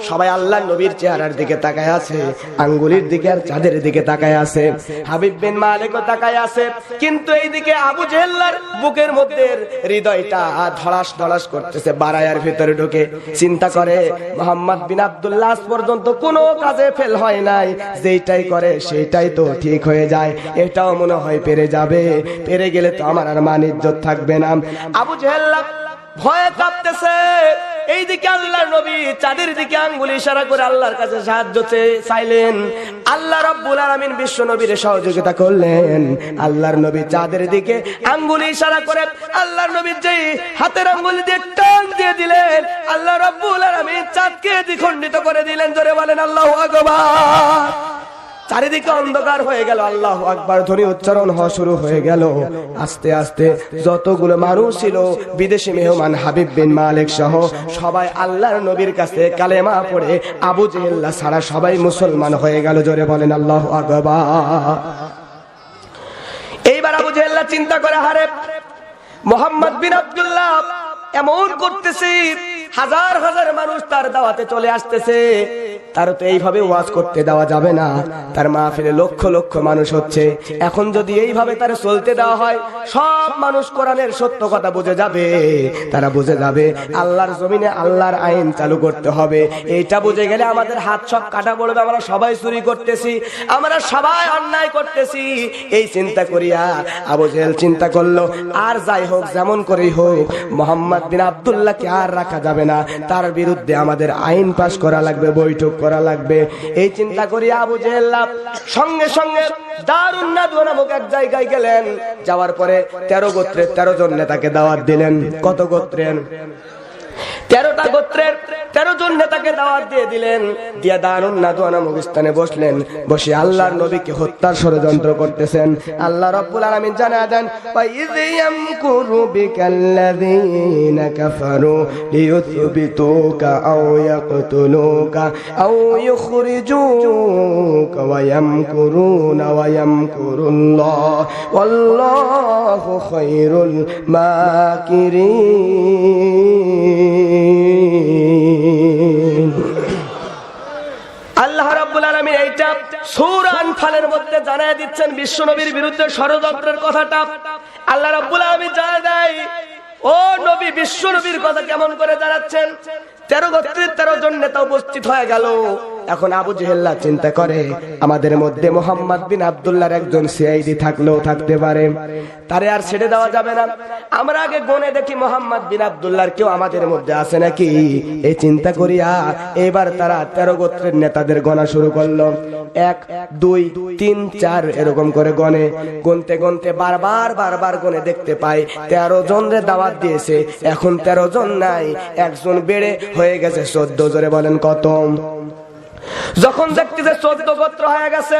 সবাই আল্লাহর নবীর চেহারার দিকে তাকায় আছে, আঙ্গুলের দিকে আর চাঁদের দিকে তাকায় আছে। হাবিব বিন মালিকও তাকায় আছে, কিন্তু এইদিকে আবু জেহেলের বুকের মধ্যে হৃদয়টা ধড়াস ধড়াস করতেছে, বারায়ার ভিতরে ঢুকে চিন্তা করে মুহাম্মদ বিন আব্দুল্লাহ আজ পর্যন্ত কোনো কাজে ফেল হয় নাই, যেইটাই করে সেইটাই তো ঠিক হয়ে যায়, এটাও মনে হয় পেরে যাবে, পেরে গেলে তো আমার আর মান ইজ্জত থাকবে না। আবু জেহেল ভয়ে কাঁপতেছে। এইদিকে আল্লাহর নবী চাঁদের দিকে আঙ্গুল ইশারা করে আল্লাহর কাছে সাহায্য চাইলেন। আল্লাহ রাব্বুল আলামিন বিশ্ব নবীর সহযোগিতা করলেন। আল্লাহর নবী চাঁদের দিকে আঙ্গুল ইশারা করে আল্লাহর নবীর যে হাতের আঙ্গুল দিয়ে টান দিয়ে দিলেন, আল্লাহ রাব্বুল আলামিন চাঁদকে দ্বিখণ্ডিত করে দিলেন। জোরে বলেন আল্লাহু আকবার। চারিদিকে অন্ধকার হয়ে গেল, আল্লাহু আকবার ধ্বনি উচ্চারণ হওয়া শুরু হয়ে গেল। আস্তে আস্তে যতগুলো মানুষ ছিল, বিদেশি মেহমান হাবিব বিন মালিক সহ সবাই আল্লাহর নবীর কাছে কালেমা পড়ে আবু জেহেল ছাড়া সবাই মুসলমান হয়ে গেল। জোরে বলেন আল্লাহু আকবার। এইবার আবু জেহেল চিন্তা করে, হারে মুহাম্মদ বিন আব্দুল্লাহ এমন করতেছে, হাজার হাজার মানুষ তার দাওয়াতে চলে আসতেছে, তার তো এইভাবে ওয়াজ করতে দেওয়া যাবে না, তার মাহফিলে লক্ষ লক্ষ মানুষ হচ্ছে, এখন যদি এইভাবে তার চলতে দেওয়া হয় সব মানুষ কোরআনের সত্য কথা বুঝে যাবে, তারা বুঝে যাবে আল্লাহর জমিনে আল্লাহর আইন চালু করতে হবে। এইটা বুঝে গেলে আমাদের হাত সব কাটা পড়বে, আমরা সবাই চুরি করতেছি, আমরা সবাই অন্যায় করতেছি। এই চিন্তা করিয়া আবু জেহেল চিন্তা করলো, আর যাই হোক যেমন করেই হোক মুহাম্মদ বিন আব্দুল্লাহকে আর রাখা যাবে না, তার বিরুদ্ধে আমাদের আইন পাস করা লাগবে, বৈঠক করা লাগবে। এই চিন্তা করিয়া আবু জেহেল সঙ্গে সঙ্গে দারুন নাদওয়া নামক এক জায়গায় গেলেন। যাওয়ার পরে 13 গোত্রের 13 জন নেতাকে দাওয়াত দিলেন। কত গোত্রের? 13টা গোত্রের 13 জন নেতাকে দাওয়াত দিয়ে দিলেন। দিয়া দারুন নাদওয়া নামক স্থানে বসলেন। বসে আল্লাহর নবীকে হত্যার ষড়যন্ত্র করতেছেন। আল্লাহ রাব্বুল আলামিন জানা দেন, ওয়াইয ইয়ামকুরু বিকাল্লাযীনা কাফারু লিয়ুথবিতুকা আও ইয়াকতুলুকা আও ইউখরিজুকা ওয়া ইয়ামকুরুনা ওয়া ইয়ামকুরুল্লাহ ওয়াল্লাহু খায়রুল মাকিরিন। আল্লাহ রাব্বুল আলামিন এইটা সূরা আনফালের মধ্যে জানায় দিচ্ছেন বিশ্ব নবীর বিরুদ্ধে ষড়যন্ত্রের কথাটা। আল্লাহ রাব্বুল আলামিন জানায় দেয়, ও নবী বিশ্ব নবীর কথা কেমন করে জানাচ্ছেন? 13 গোত্রের 13 জন নেতা উপস্থিত হয়ে গেল। এখন আবু জেহেল চিন্তা করে, আমাদের মধ্যে মুহাম্মদ বিন আব্দুল্লাহর একজন সিআইডি থাকলেও থাকতে পারে, তারে আর ছেড়ে দেওয়া যাবে না। আমরা আগে গনে দেখি মুহাম্মদ বিন আব্দুল্লাহর কেউ আমাদের মধ্যে আছে নাকি। এই চিন্তা করিয়া এবার তারা 13 গোত্রের নেতাদের গণা শুরু করলো। 1 2 3 4 এরকম করে গনে, গুনতে গুনতে বারবার গনে দেখতে পাই 13 জনরে দাওয়াত দিয়েছে। এখন 13 জন নাই, একজন বেড়ে হয়ে গেছে 14। জোরে বলেন কত? যখন দেখতেছে 14 গোত্র হয়ে গেছে,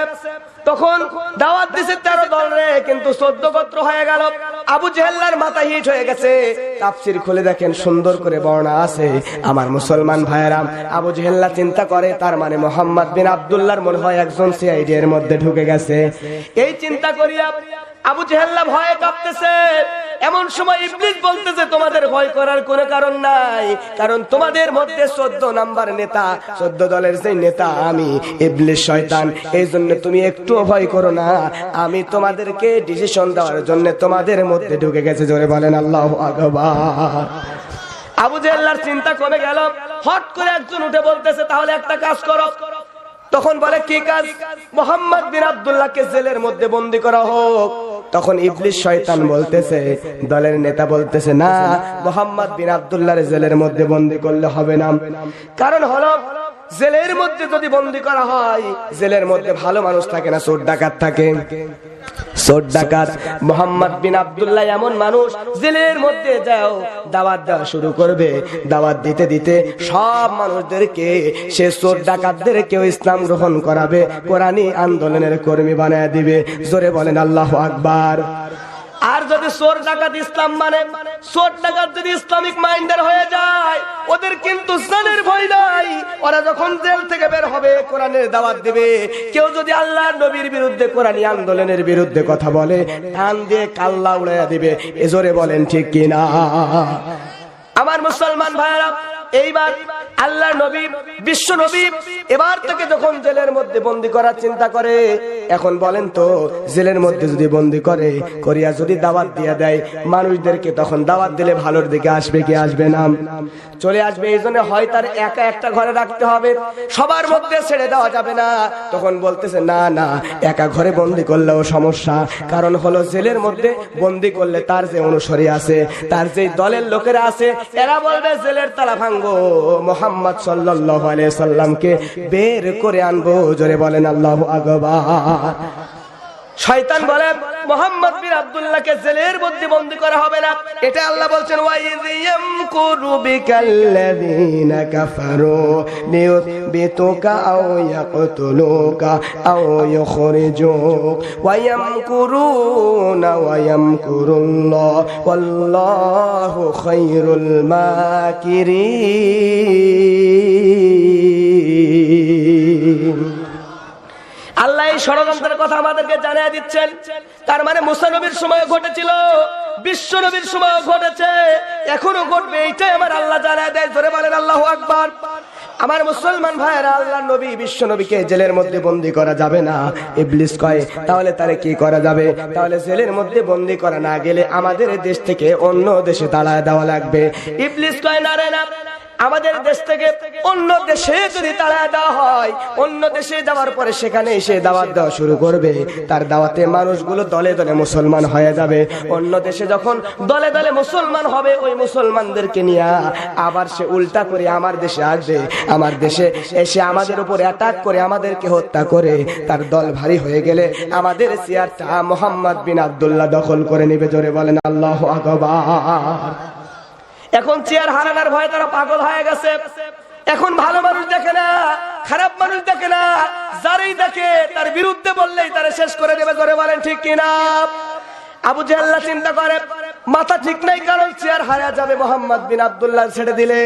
তখন দাওয়াত দিছে 13 দলরে, কিন্তু 14 গোত্র হয়ে গেল। আবু জেহেলের মাথা হিট হয়ে গেছে। তাফসীর খুলে দেখেন, সুন্দর করে বর্ণনা আছে। আমার মুসলমান ভাইয়েরা, আবু জেহেল চিন্তা করে, তার মানে মুহাম্মদ বিন আব্দুল্লাহর মনে হয় একজন সিআইডি এর মধ্যে ঢুকে গেছে। এই চিন্তা করিয়া আবু জেহেল ভয়ে কাঁপতেছে। এমন সময় ইবলিস বলতেছে, তোমাদের ভয় করার কোনো কারণ নাই, কারণ তোমাদের মধ্যে 14 নাম্বার নেতা, 14 দলের যে নেতা আমি ইবলিস শয়তান, এই জন্য তুমি একটু ভয় করো না, আমি তোমাদেরকে ডিসিশন দেওয়ার জন্য তোমাদের মধ্যে ঢুকে গেছে। জোরে বলেন আল্লাহু আকবার। আবু জেহেলের চিন্তা কমে গেল। হট করে একজন উঠে বলতেছে, তাহলে একটা কাজ করো। তখন বলে, কি কাজ? মুহাম্মদ বিন আব্দুল্লাহকে জেলের মধ্যে বন্দী করা হোক। তখন ইবলিস শয়তান বলতেছে, দলের নেতা বলতেছে, না, মুহাম্মদ বিন আব্দুল্লাহর জেলের মধ্যে বন্দী করলে হবে না। কারণ হলো, জেলের মধ্যে যদি বন্দী করা হয়, জেলের মধ্যে ভালো মানুষ থাকে না, চোর ডাকাত থাকে। চোর ডাকাত মোহাম্মদ বিন আব্দুল্লাহ এমন মানুষ, জেলের মধ্যে যাও দাওয়াত দেওয়া শুরু করবে। দাওয়াত দিতে দিতে সব মানুষদেরকে, সে চোর ডাকাতদেরকেও ইসলাম গ্রহণ করাবে, কোরআনী আন্দোলনের কর্মী বানায় দিবে। জোরে বলেন আল্লাহু আকবার। আর যদি চোর ডাকাত ইসলাম মানে, চোর ডাকাত যদি ইসলামিক মাইন্ডের হয়ে যায়, ওদের কিন্তু জানের ভয় নাই। ওরা যখন জেল থেকে বের হবে কোরআনের দাওয়াত দিবে। কেউ যদি আল্লাহর নবীর বিরুদ্ধে, কোরআনী আন্দোলনের বিরুদ্ধে কথা বলে, টান দিয়ে কাল্লা উড়াইয়া দিবে। এজোরে বলেন ঠিক কিনা? আমার মুসলমান ভাইরা, এইবার আল্লাহর নবী, বিশ্ব নবী এবার থেকে যখন জেলের মধ্যে বন্দী করার চিন্তা করে, এখন বলেন তো জেলের মধ্যে যদি বন্দী করে, করিয়া যদি দাওয়াত দিয়ে দেয় মানুষদেরকে, তখন দাওয়াত দিলে ভালোর দিকে আসবে কি আসবে না? চলে আসবে। এই জন্য হয় তার একা একটা ঘরে রাখতে হবে, সবার মধ্যে ছেড়ে দেওয়া যাবে না। তখন বলতেছে না না, একা ঘরে বন্দী করলেও সমস্যা। কারণ হলো জেলের মধ্যে বন্দী করলে তার যে অনুসারী আছে, তার যে দলের লোকেরা আছে, এরা বলবে জেলের তালা ভাঙবো, মুহাম্মদ সাল্লাল্লাহু আলাইহি সাল্লামকে বের করে আনবো। জোরে বলেন আল্লাহু আকবার। শয়তান বলে মুহাম্মদ বিন আব্দুল্লাহকে জেলের মধ্যে বন্দী করা হবে না। এটা আল্লাহ বলছেন, ওয়াইয ইয়ামকুরু বিকাল্লাযীনা কাফারু লিয়ুথবিতুকা আও ইয়াকতুলুকা আও ইউখরিজুক ওয়া ইয়ামকুরুনা ওয়া ইয়ামকুরুল্লাহ ওয়াল্লাহু খায়রুল মাকিরিন। আল্লাহ এই ষড়যন্ত্রের কথা আমাদেরকে জানিয়ে দিচ্ছেন। তার মানে মুসা নবীর সময় ঘটেছিল, বিশ্ব নবীর সময় ঘটেছে, এখনো ঘটবে, এইটাই আমার আল্লাহ জানিয়ে দেয়। ধরে বলেন আল্লাহু আকবার। আমার মুসলমান ভাইয়েরা, আল্লাহ নবী বিশ্ব নবীকে জেলের মধ্যে বন্দী করা যাবে না। ইবলিস কয় তাহলে তারে কি করা যাবে? তাহলে জেলের মধ্যে বন্দী করা না গেলে আমাদের দেশ থেকে অন্য দেশে তাড়ায় দেওয়া লাগবে। ইবলিস কয় না রে না, আমাদের দেশ থেকে অন্য দেশে যদি তাড়ায় দেওয়া হয়, অন্য দেশে যাওয়ার পরে সেখানে এসে দাওয়াত দেওয়া শুরু করবে। তার দাওয়াতে মানুষগুলো দলে দলে মুসলমান হয়ে যাবে। অন্য দেশে যখন দলে দলে মুসলমান হবে, ওই মুসলমানদেরকে নিয়ে আবার সে উল্টা করে আমার দেশে আসবে। আমার দেশে এসে আমাদের উপর অ্যাটাক করে আমাদেরকে হত্যা করে, তার দল ভারী হয়ে গেলে আমাদের চেয়ারটা মুহাম্মদ বিন আব্দুল্লাহ দখল করে নেবে। জোরে বলেন আল্লাহু আকবার। এখন চেয়ার হারানোর ভয়ে তারা পাগল হয়ে গেছে। এখন ভালো মানুষ দেখে না, খারাপ মানুষ দেখে না, যারাই দেখে তার বিরুদ্ধে বললেই তারা শেষ করে দেবে। জোরে বলেন ঠিক কিনা? আবু জাহেল চিন্তা করে মাথা ঠিক নাই, কারণ চেয়ার হারা যাবে মুহাম্মদ বিন আব্দুল্লাহ ছেড়ে দিলে।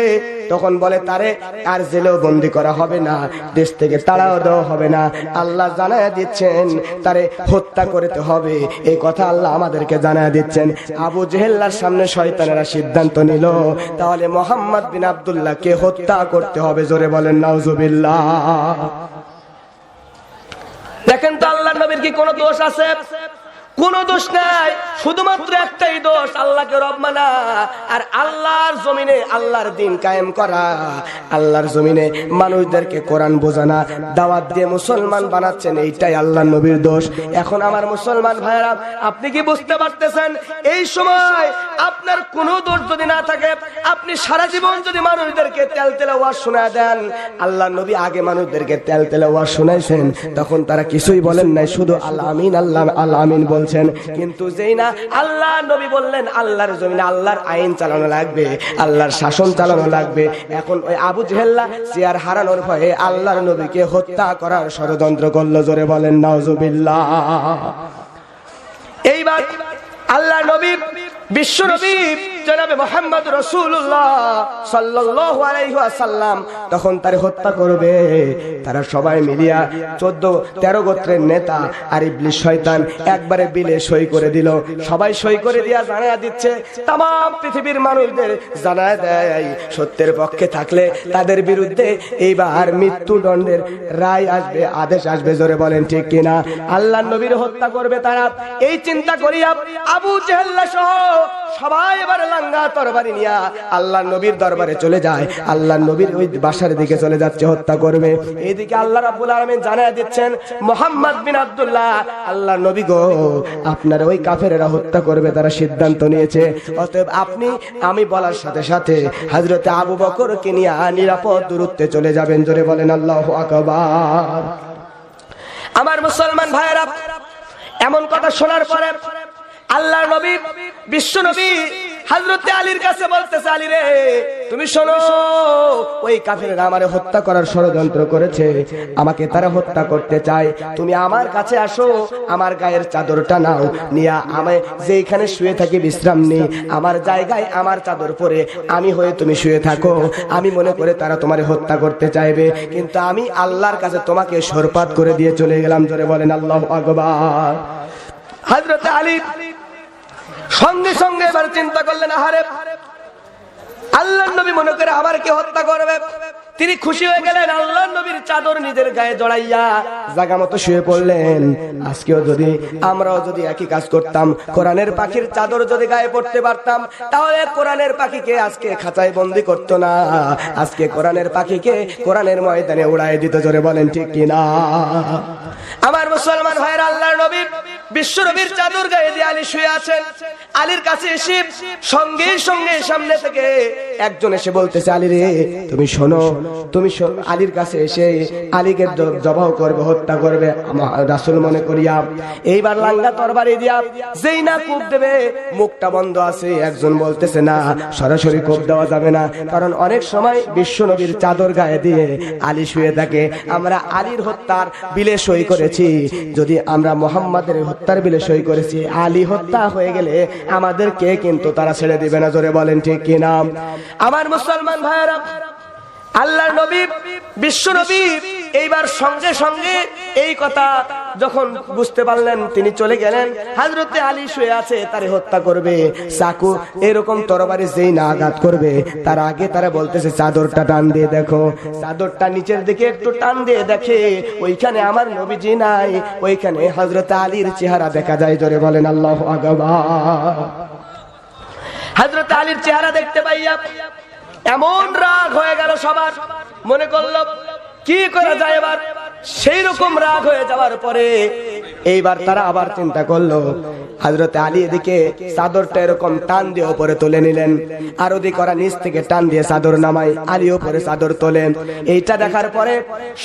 তখন বলে তারে আর জেলেও বন্দী করা হবে না, দেশ থেকে তাড়াও দেওয়া হবে না। আল্লাহ জানায়া দিচ্ছেন তারে হত্যা করতে হবে, এই কথা আল্লাহ আমাদেরকে জানায়া দিচ্ছেন। আবু জাহেলের সামনে শয়তানেরা সিদ্ধান্ত নিল, তাহলে মুহাম্মদ বিন আব্দুল্লাহকে হত্যা করতে হবে। জোরে বলেন নাউজুবিল্লাহ। দেখেন তো আল্লাহর নবীর কি কোনো দোষ আছে? কোন দোষ নাই, শুধুমাত্র একটাই দোষ, আল্লাহকে রব মানা আর আল্লাহর জমিনে আল্লাহর দ্বীন কায়েম করা। আল্লাহর জমিনে মানুষদেরকে কোরআন বোঝানা, দাওয়াত দিয়ে মুসলমান বানাচ্ছেন, এইটাই আল্লাহর নবীর দোষ। এখন আমার মুসলমান ভাইরা, আপনি কি বুঝতে পারতেছেন? এই সময় আপনার কোনো দোষ যদি না থাকে, আপনি সারা জীবন যদি মানুষদেরকে তেল তেলে ওয়াজ শোনা দেন, আল্লাহর নবী আগে মানুষদেরকে তেল তেলে ওয়াজ শোনাইছেন, তখন তারা কিছুই বলেন নাই, শুধু আল্লাহ আমিন আল্লাহ আল্লাহ আমিন বলছেন। কিন্তু যেই না আল্লাহ নবী বললেন আল্লাহর জমিনে আল্লাহর আইন চালানো লাগবে, আল্লাহর শাসন চালানো লাগবে, এখন ওই আবু জেহেল্লা চেয়ার হারানোর ভয়ে আল্লাহর নবীকে হত্যা করার ষড়যন্ত্র করলো। জোরে বলেন নাউজুবিল্লাহ। এইবার আল্লাহ নবী বিশ্ব নবী জনাবে মুহাম্মদ রাসূলুল্লাহ সাল্লাল্লাহু আলাইহি ওয়াসাল্লাম তখন তারে হত্যা করবে। তারা সবাই মিলিয়া 14-13 গোত্রের নেতা আর ইবলিস শয়তান একবারে বিলে সই করে দিল। সবাই সই করে দিয়া জানায়া দিচ্ছে, তাম পৃথিবীর মানুষদের জানায়া দেয়, সত্যের পক্ষে থাকলে তাদের বিরুদ্ধে এইবার মৃত্যুদণ্ডের রায় আসবে, আদেশ আসবে। জোরে বলেন ঠিক কিনা? আল্লাহর নবীর হত্যা করবে তারা। এই চিন্তা করিয়া আবু জেহেল সহ সবাই এবার লাঙ্গা তরবারি নিয়ে আল্লাহর নবীর দরবারে চলে যায়। আল্লাহর নবীর ওই বাসার দিকে চলে যাচ্ছে, হত্যা করবে। এইদিকে আল্লাহ রাব্বুল আলামিন জানায়া দিচ্ছেন, মুহাম্মদ বিন আব্দুল্লাহ, আল্লাহর নবী গো, আপনার ওই কাফেরেরা হত্যা করবে, তারা সিদ্ধান্ত নিয়েছে। অতএব আপনি আমি বলার সাথে সাথে হযরতে আবু বকরকে নিয়ে নিরাপদ দূরত্বে চলে যাবেন। জোরে বলেন আল্লাহু আকবার। আমার মুসলমান ভাইরা, এমন কথা শোনার পরে আল্লাহর নবী বিশ্ব নবী হযরত আলীর কাছে বলতেছে, আলী রে তুমি শোনো, ওই কাফেররা আমারে হত্যা করার ষড়যন্ত্র করেছে, আমাকে তারা হত্যা করতে চায়। তুমি আমার কাছে আসো, আমার গায়ের চাদরটা নাও, নিয়া আমি যেখানে শুয়ে থাকি বিশ্রাম নেই, আমার জায়গায় আমার চাদর পরে আমি হয়ে তুমি শুয়ে থাকো। আমি মনে করে তারা তোমারে হত্যা করতে চাইবে, কিন্তু আমি আল্লাহর কাছে তোমাকে সরপাত করে দিয়ে চলে গেলাম। জোরে বলেন আল্লাহু আকবার। হযরত আলী সঙ্গে সঙ্গে এবার চিন্তা করলেন, আহারে আল্লাহর নবী মনে করে আমার কে হত্যা করবে। তিনি খুশি হয়ে গেলেন, আল্লাহর নবীর চাদর নিজের গায়ে জড়াইয়া জায়গা মতো শুয়ে পড়লেন। আজকেও যদি আমরাও যদি একই কাজ করতাম, কোরআনের পাখির চাদর যদি গায়ে পড়তে পারতাম, তাহলে কোরআনের পাখিকে আজকে খাঁচায় বন্দি করতো না, আজকে কোরআনের পাখিকে কোরআনের ময়দানে উড়াই দিত। জোরে বলেন ঠিক কিনা? আমার মুসলমান ভাইয়েরা, আল্লাহর নবী বিশ্ব নবীর চাদর গায়ে দিয়ে আলী শুয়ে আছেন। আলীর কাছে এসে সঙ্গে সঙ্গে সামনে থেকে একজন এসে বলতেছে, আলী রে তুমি শোনো, তুমি আলীর কাছে এসে আলীকে জবাহ করবে, হত্যা করবে রাসূল মনে করিয়া এইবার লাঙ্গা তরবারি দিয়া যেই না কূপ দেবে, মুখটা বন্ধ আছে। একজন বলতেছে না, সরাসরি কূপ দেওয়া যাবে না, কারণ অনেক সময় বিশ্ব নবীর চাদর গায়ে দিয়ে আলী শুয়ে থাকে, আমরা আলীর হত্যার বিলে সই করেছি, যদি আমরা মুহাম্মাদের হত্যার বিলে সই করেছি, আলী হত্যা হয়ে গেলে আমাদেরকে কিন্তু তারা ছেড়ে দিবে না। জোরে বলেন ঠিক কিনা? আমার মুসলমান ভাইয়েরা, আল্লাহর নবী বিশ্ব নবী এইবার সঙ্গে সঙ্গে এই কথা যখন বুঝতে পারলেন, তিনি চলে গেলেন। হযরতে আলী শুয়ে আছে, তারে হত্যা করবে, চাকু এরকম তরবারি যেই না আঘাত করবে, তার আগে তারা বলতেছে, চাদরটা টান দিয়ে দেখো। চাদরটা নিচের দিকে একটু টান দিয়ে দেখে, ওইখানে আমার নবীজি নাই, ওইখানে হযরতে আলীর চেহারা দেখা যায়। জোরে বলেন আল্লাহু আকবার। হযরতে আলীর চেহারা দেখতে পাইয়া এমন রাগ হয়ে গেল সবার, মনে করল কি করা যায় এবার। সেই রকম রাগ হয়ে যাওয়ার পরে এইবার তারা আবার চিন্তা করলো, হযরতে আলী এদিকে চাদরটা এরকম টান দিয়ে উপরে তুলে নিলেন, আর ওদিকে ওরা নিচ থেকে টান দিয়ে চাদর নামায়, আলী উপরে চাদর তোলেন। এইটা দেখার পরে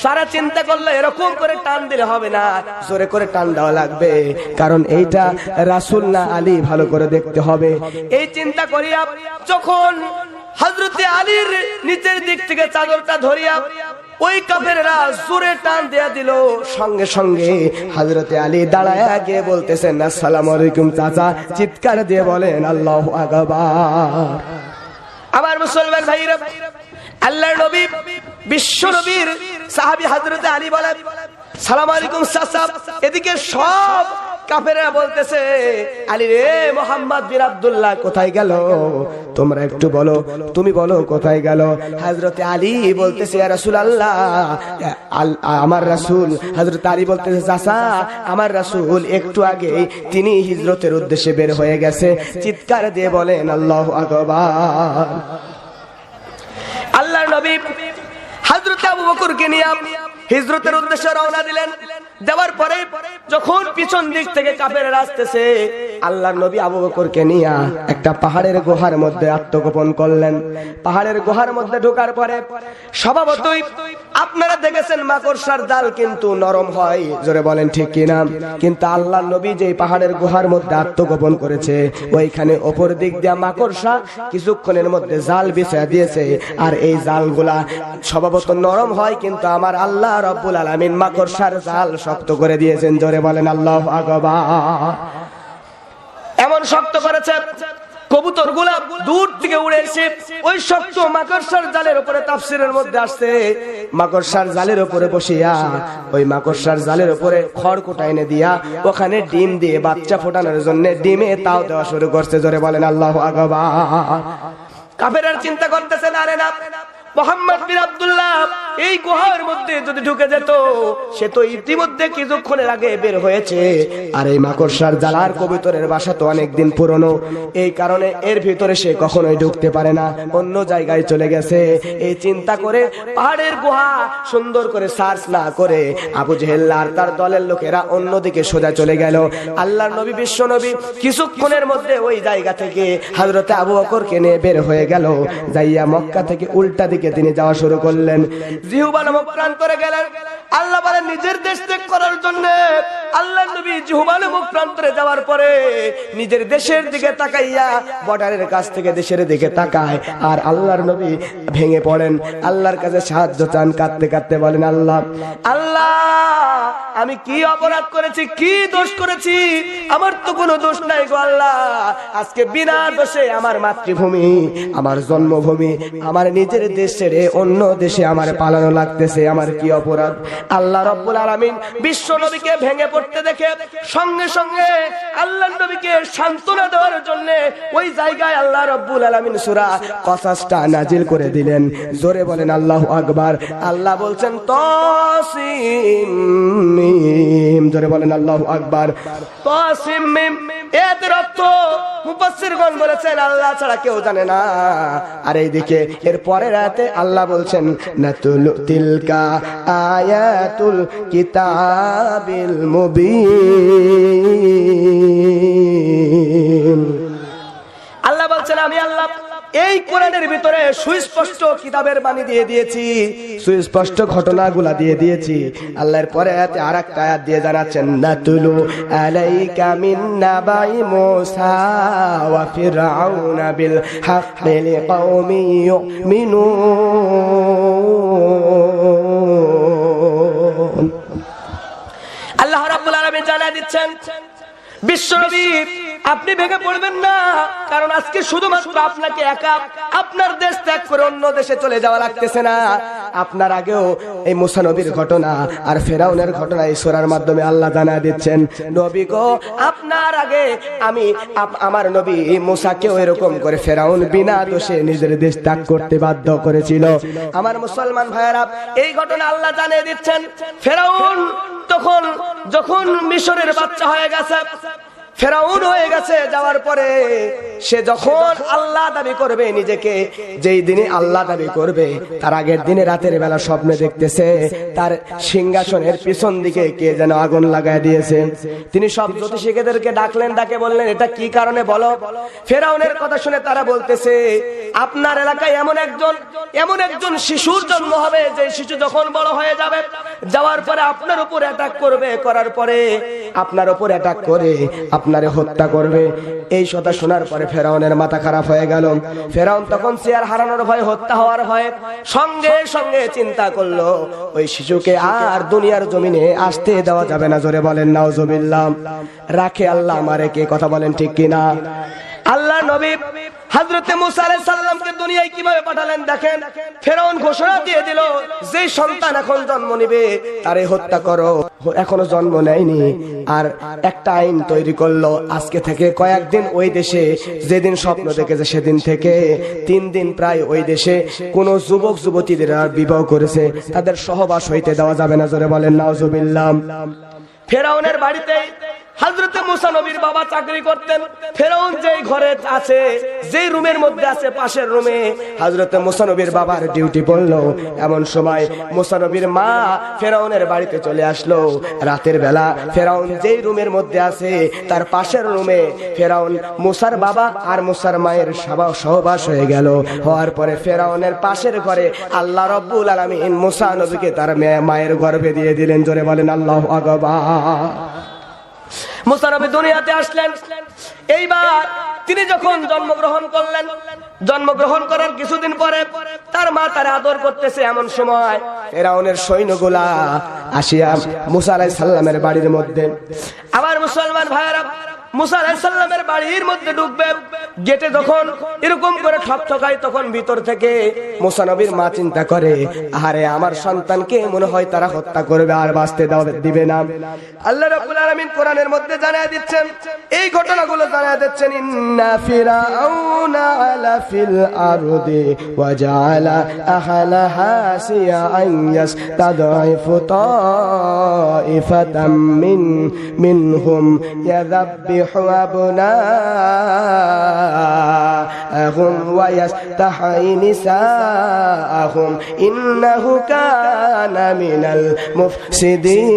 সারা চিন্তা করলো, এরকম করে টান দিলে হবে না, জোরে করে টান দেওয়া লাগবে, কারণ এইটা রাসূল না আলী, ভালো করে দেখতে হবে। এই চিন্তা করিয়া যখন হযরতে আলীর নিচের দিক থেকে চাদরটা ধরিয়া ওই কাফেররা জোরে টান দেয়া দিল, সঙ্গে সঙ্গে হযরতে আলী দাঁড়ায় গিয়ে বলতেছেন, আসসালামু আলাইকুম চাচা, চিৎকার দিয়ে বলেন আল্লাহু আকবার। আমার মুসলমান ভাইরা, আল্লাহর নবী বিশ্ব নবীর সাহাবী হযরতে আলী বলেন, সালাম আলাইকুম চাচা। এদিকে সব কাফেররা বলতেছে, আলী রে মুহাম্মদ বিন আব্দুল্লাহ কোথায় গেল, তোমরা একটু বলো, তুমি বলো কোথায় গেল। হযরতে আলী বলতেছে, ইয়া রাসূলুল্লাহ, আমার রাসূল। হযরতে আলী বলতেছে, চাচা আমার রাসূল একটু আগে তিনি হিজরতের উদ্দেশ্যে বের হয়ে গেছে। চিৎকার দিয়ে বলেন আল্লাহু আকবার। আল্লাহর নবী হযরত আবু বকরকে নিয়ে হিজরতের উদ্দেশ্যে রওনা দিলেন। দেওয়ার পরে যখন পিছন দিক থেকে কাফেররা আসতেছে, আল্লাহর নবী আবু বকরকে নিয়ে একটা পাহাড়ের গুহার মধ্যে আত্মগোপন করলেন। পাহাড়ের গুহার মধ্যে ঢোকার পরে স্বভাবতই আপনারা দেখেছেন মাকড়সার জাল কিন্তু নরম হয়, জোরে বলেন ঠিক কিনা? কিন্তু আল্লাহর নবী যে পাহাড়ের গুহার মধ্যে আত্মগোপন করেছে, ওইখানে ওপর দিক দিয়ে মাকড়সা কিছুক্ষণের মধ্যে জাল বিছিয়ে দিয়েছে, আর এই জালগুলা স্বভাবত নরম হয়, কিন্তু আমার আল্লাহ রব্বুল আলামিন মাকড়সার জাল শক্ত করে দিয়েছেন। জোরে বলেন আল্লাহু আকবার। এমন শক্ত করেছে, কবুতর গুলা দূর থেকে উড়ে এসে ওই শক্ত মাকড়সার জালের উপরে, তাফসীরের মধ্যে আসছে, মাকড়সার জালের উপরে বসিয়া ওই মাকড়সার জালের উপরে খড়কুটা এনে দিয়া ওখানে ডিম দিয়ে বাচ্চা ফোটানোর জন্য ডিমে তাও দেওয়া শুরু করছে। জোরে বলেন আল্লাহু আকবার। কাফেররা চিন্তা করতেছেন, আরে না, মুহাম্মদ বিন আব্দুল্লাহ এই গুহার মধ্যে যদি ঢুকে যেত, সে তো ইতিমধ্যে কিছুক্ষণের আগে বের হয়েছে, আর এই মাকড়সার জালার কবুতরের বাসা তো অনেকদিন পুরনো, এই কারণে এর ভিতরে সে কখনোই ঢুকতে পারে না, অন্য জায়গায় চলে গেছে। এই চিন্তা করে পাহাড়ের গুহা সুন্দর করে সার্চ না করে আবু জেহেল আর তার দলের লোকেরা অন্যদিকে সোজা চলে গেল। আল্লাহর নবী বিশ্ব নবী কিছুক্ষণের মধ্যে ওই জায়গা থেকে হযরতে আবু বকরকে নিয়ে বের হয়ে গেল, যাইয়া মক্কা থেকে উল্টা দিকে তিনি যাওয়া শুরু করলেন। জিহুবা নামক প্রান্তরে গেলেন। আল্লাহ বলেন নিজের দেশ ত্যাগ করার জন্য আল্লাহর নবী জুহবানে মুখ প্রান্তরে যাওয়ার পরে নিজের দেশের দিকে তাকাইয়া বর্ডারের কাছ থেকে দেশের দিকে তাকায় আর আল্লাহর নবী ভেঙে পড়েন, আল্লাহর কাছে সাহায্য চান, কাঁদতে কাঁদতে বলেন আল্লাহ আল্লাহ আমি কি অপরাধ করেছি, কি দোষ করেছি, আমার তো কোনো দোষ নাই গো আল্লাহ, আজকে বিনা দোষে আমার মাতৃভূমি, আমার জন্মভূমি, আমার নিজের দেশ ছেড়ে অন্য দেশে আমার পালানো লাগতেছে, আমার কি অপরাধ। আল্লাহ রাব্বুল আলামিন বিশ্ব নবীকে ভেঙে পড়তে দেখে সঙ্গে সঙ্গে আল্লাহর নবীকে সান্ত্বনা দেওয়ার জন্য ওই জায়গায় আল্লাহ রাব্বুল আলামিন সূরা কসাসটা নাজিল করে দিলেন। জোরে বলেন আল্লাহু আকবার। আল্লাহ বলছেন তাসিম মিম, জোরে বলেন আল্লাহু আকবার। তাসিম মিম এর অর্থ মুফাসসিরগণ বলেছেন আল্লাহ ছাড়া কেউ জানে না। আর এইদিকে এর পরের আয়াতে আল্লাহ বলছেন নাতুল তিলকা আয়াতুল কিতাবিল মুবিন। আল্লাহ বলছেন আমি আল্লাহ এই কোরআনের ভিতরে সুস্পষ্ট কিতাবের বাণী দিয়ে দিয়েছি, সুস্পষ্ট ঘটনাগুলা দিয়ে দিয়েছি। আল্লাহর পরে আয়াতে আরেকটা আয়াত দিয়ে জানাচ্ছেন নাতুলু আলাইকা মিন নাবাই মূসা ওয়া ফিরআউনা বিল হাক্কি লিকাওমি ইউমিনুন। আল্লাহ রাব্বুল আলামিন জানায় দিচ্ছেন বিশ্বনবী আপনি ভেঙে পড়বেন না, কারণ আজকে শুধুমাত্র আপনাকে একা আপনার দেশ ত্যাগ করে অন্য দেশে চলে যাওয়া লাগতেছে না। আপনার আগেও এই মুসা নবীর ঘটনা আর ফেরাউনের ঘটনা এই সূরার মাধ্যমে আল্লাহ জানায় দিচ্ছেন নবী গো আপনার আগে আমি আমার নবী মুসাকেও এরকম করে ফেরাউন বিনা দোষে নিজের দেশ ত্যাগ করতে বাধ্য করেছিল। আমার মুসলমান ভাইয়েরা এই ঘটনা আল্লাহ জানিয়ে দিচ্ছেন ফেরাউন তখন যখন মিশরের বাচ্চা হয়ে গেছে, ফেরাউন হয়ে গেছে, যাওয়ার পরে সে যখন আল্লাহ দাবি করবে নিজেকে, যেই দিনে আল্লাহ দাবি করবে তার আগের দিনে রাতের বেলা স্বপ্নে দেখতেছে তার সিংহাসনের পিছন দিকে কে যেন আগুন লাগায় দিয়েছে। তিনি সব জ্যোতিষীদেরকে ডাকলেন, ডাকে বললেন এটা কি কারণে বলো। ফেরাউনের কথা শুনে তারা বলতেছে আপনার এলাকায় এমন একজন শিশুর জন্ম হবে, যে শিশু যখন বড় হয়ে যাবে যাওয়ার পরে আপনার উপর অ্যাটাক করবে, করার পরে আপনার উপর অ্যাটাক করে আপনারে হত্যা করবে। এই কথা শোনার পরে ফেরাউনের মাথা খারাপ হয়ে গেল। ফেরাউন তখন চেয়ার হারানোর ভয়, হত্যা হওয়ার ভয় সঙ্গে সঙ্গে চিন্তা করলো ওই শিশুকে আর দুনিয়ার জমিনে আসতে দেওয়া যাবে না। জোরে বলেন নাউজুবিল্লাহ। রাখে আল্লাহ আমারে, কে কথা বলেন ঠিক কিনা। আল্লাহ নবী হযরত মুসা আলাইহিস সালামকে দুনিয়ায় কিভাবে পাঠালেন দেখেন। ফেরাউন ঘোষণা দিয়ে দিল যে সন্তান এখন জন্ম নেবে তারে হত্যা করো। এখনো জন্ম নেয়নি, আর একটা আইন তৈরি করলো আজকে থেকে কয়েকদিন ওই দেশে যেদিন স্বপ্ন দেখেছে সেদিন থেকে 3 দিন প্রায় ওই দেশে কোন যুবক যুবতীদের আর বিবাহ করেছে তাদের সহবাস হইতে দেওয়া যাবে না। জোরে বলেন নাউজুবিল্লাহ। ফেরাউনের বাড়িতে হযরত মুসা নবীর বাবা চাকরি করতেন। ফেরাউন যেই ঘরে আছে, যেই রুমের মধ্যে আছে, পাশের রুমে হযরত মুসা নবীর বাবার ডিউটি পড়লো। এমন সময় মুসা নবীর মা ফেরাউনের বাড়িতে চলে আসলো রাতের বেলা। ফেরাউন যেই রুমের মধ্যে আছে তার পাশের রুমে ফেরাউন মুসার বাবা আর মুসার মায়ের সহবাস হয়ে গেল। হওয়ার পরে ফেরাউনের পাশের ঘরে আল্লাহ রাব্বুল আলামিন মুসা নবীকে তার মায়ের গর্ভে দিয়ে দিলেন। জোরে বলেন আল্লাহু আকবার। মুসা নবী দুনিয়াতে আসলেন। এইবার তিনি যখন জন্মগ্রহণ করলেন, জন্মগ্রহণ করার কিছুদিন পরে তার মা তার আদর করতেছে। এমন সময় ফেরাউনের সৈন্যগুলা আসিয়া মুসা আলাইহিস সালামের বাড়ির মধ্যে, আমার মুসলমান ভাইয়েরা মুসা আলাইহিস সালামের বাড়ির মধ্যে ঢুকবে, গেটে যখন এরকম করে ঠকঠকায় তখন ভিতর থেকে মুসা নবীর মা চিন্তা করে আরে আমার সন্তানকে মনে হয় তারা হত্যা করবে আর বাঁচতে দিবে না। আল্লাহ রাব্বুল আলামিন কোরআনের মধ্যে জানায় দিচ্ছেন, এই ঘটনাগুলো জানায় দিচ্ছেন ইন্না ফিরাউনা আলা ফিল আরদি ওয়া জাআলা আহলাহা শিয়াআন ইয়াস্তাদঈফু তাইফাতাম মিনহুম ইয়াযাব্বিহু أبناءهم ويستحيي نساءهم إنه كان من المفسدين।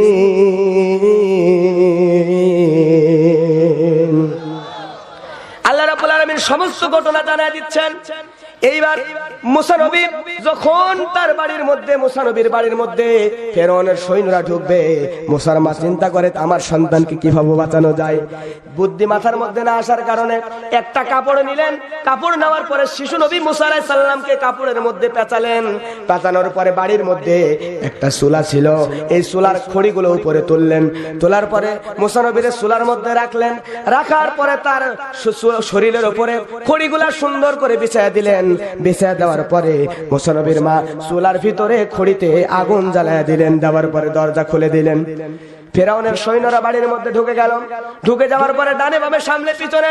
আল্লাহ রাব্বুল আলামিন সমস্ত ঘটনা জানায় দিচ্ছেন। এইবার মুসা নবী যখন তার বাড়ির মধ্যে, মুসা নবীর বাড়ির মধ্যে ফেরাউনের সৈন্যরা ঢুকবে, মুসার মা চিন্তা করে আমার সন্তানকে কিভাবে বাঁচানো যায়। বুদ্ধি মাথার মধ্যে না আসার কারণে একটা কাপড় নিলেন। কাপড় নেওয়ার পরে শিশু নবী মুসা আলাইহিস সালামকে কাপড়ের মধ্যে পেঁচালেন। পেঁচানোর পরে বাড়ির মধ্যে একটা চুলা ছিল, এই চুলার খড়িগুলো উপরে তুললেন। তোলার পরে মুসা নবীর চুলার মধ্যে রাখলেন। রাখার পরে তার শরীরের উপরে খড়িগুলা সুন্দর করে বিছায়া দিলেন। বিছায়া দেওয়ার পরে মুসা নবীর মা চুলার ভিতরে খড়িতে আগুন জ্বালায়া দিলেন। দেওয়ার পরে দরজা খুলে দিলেন। ফেরাউনের সৈন্যরা বাড়ির মধ্যে ঢুকে গেল। ঢুকে যাওয়ার পরে ডানে বামে সামনে পিছনে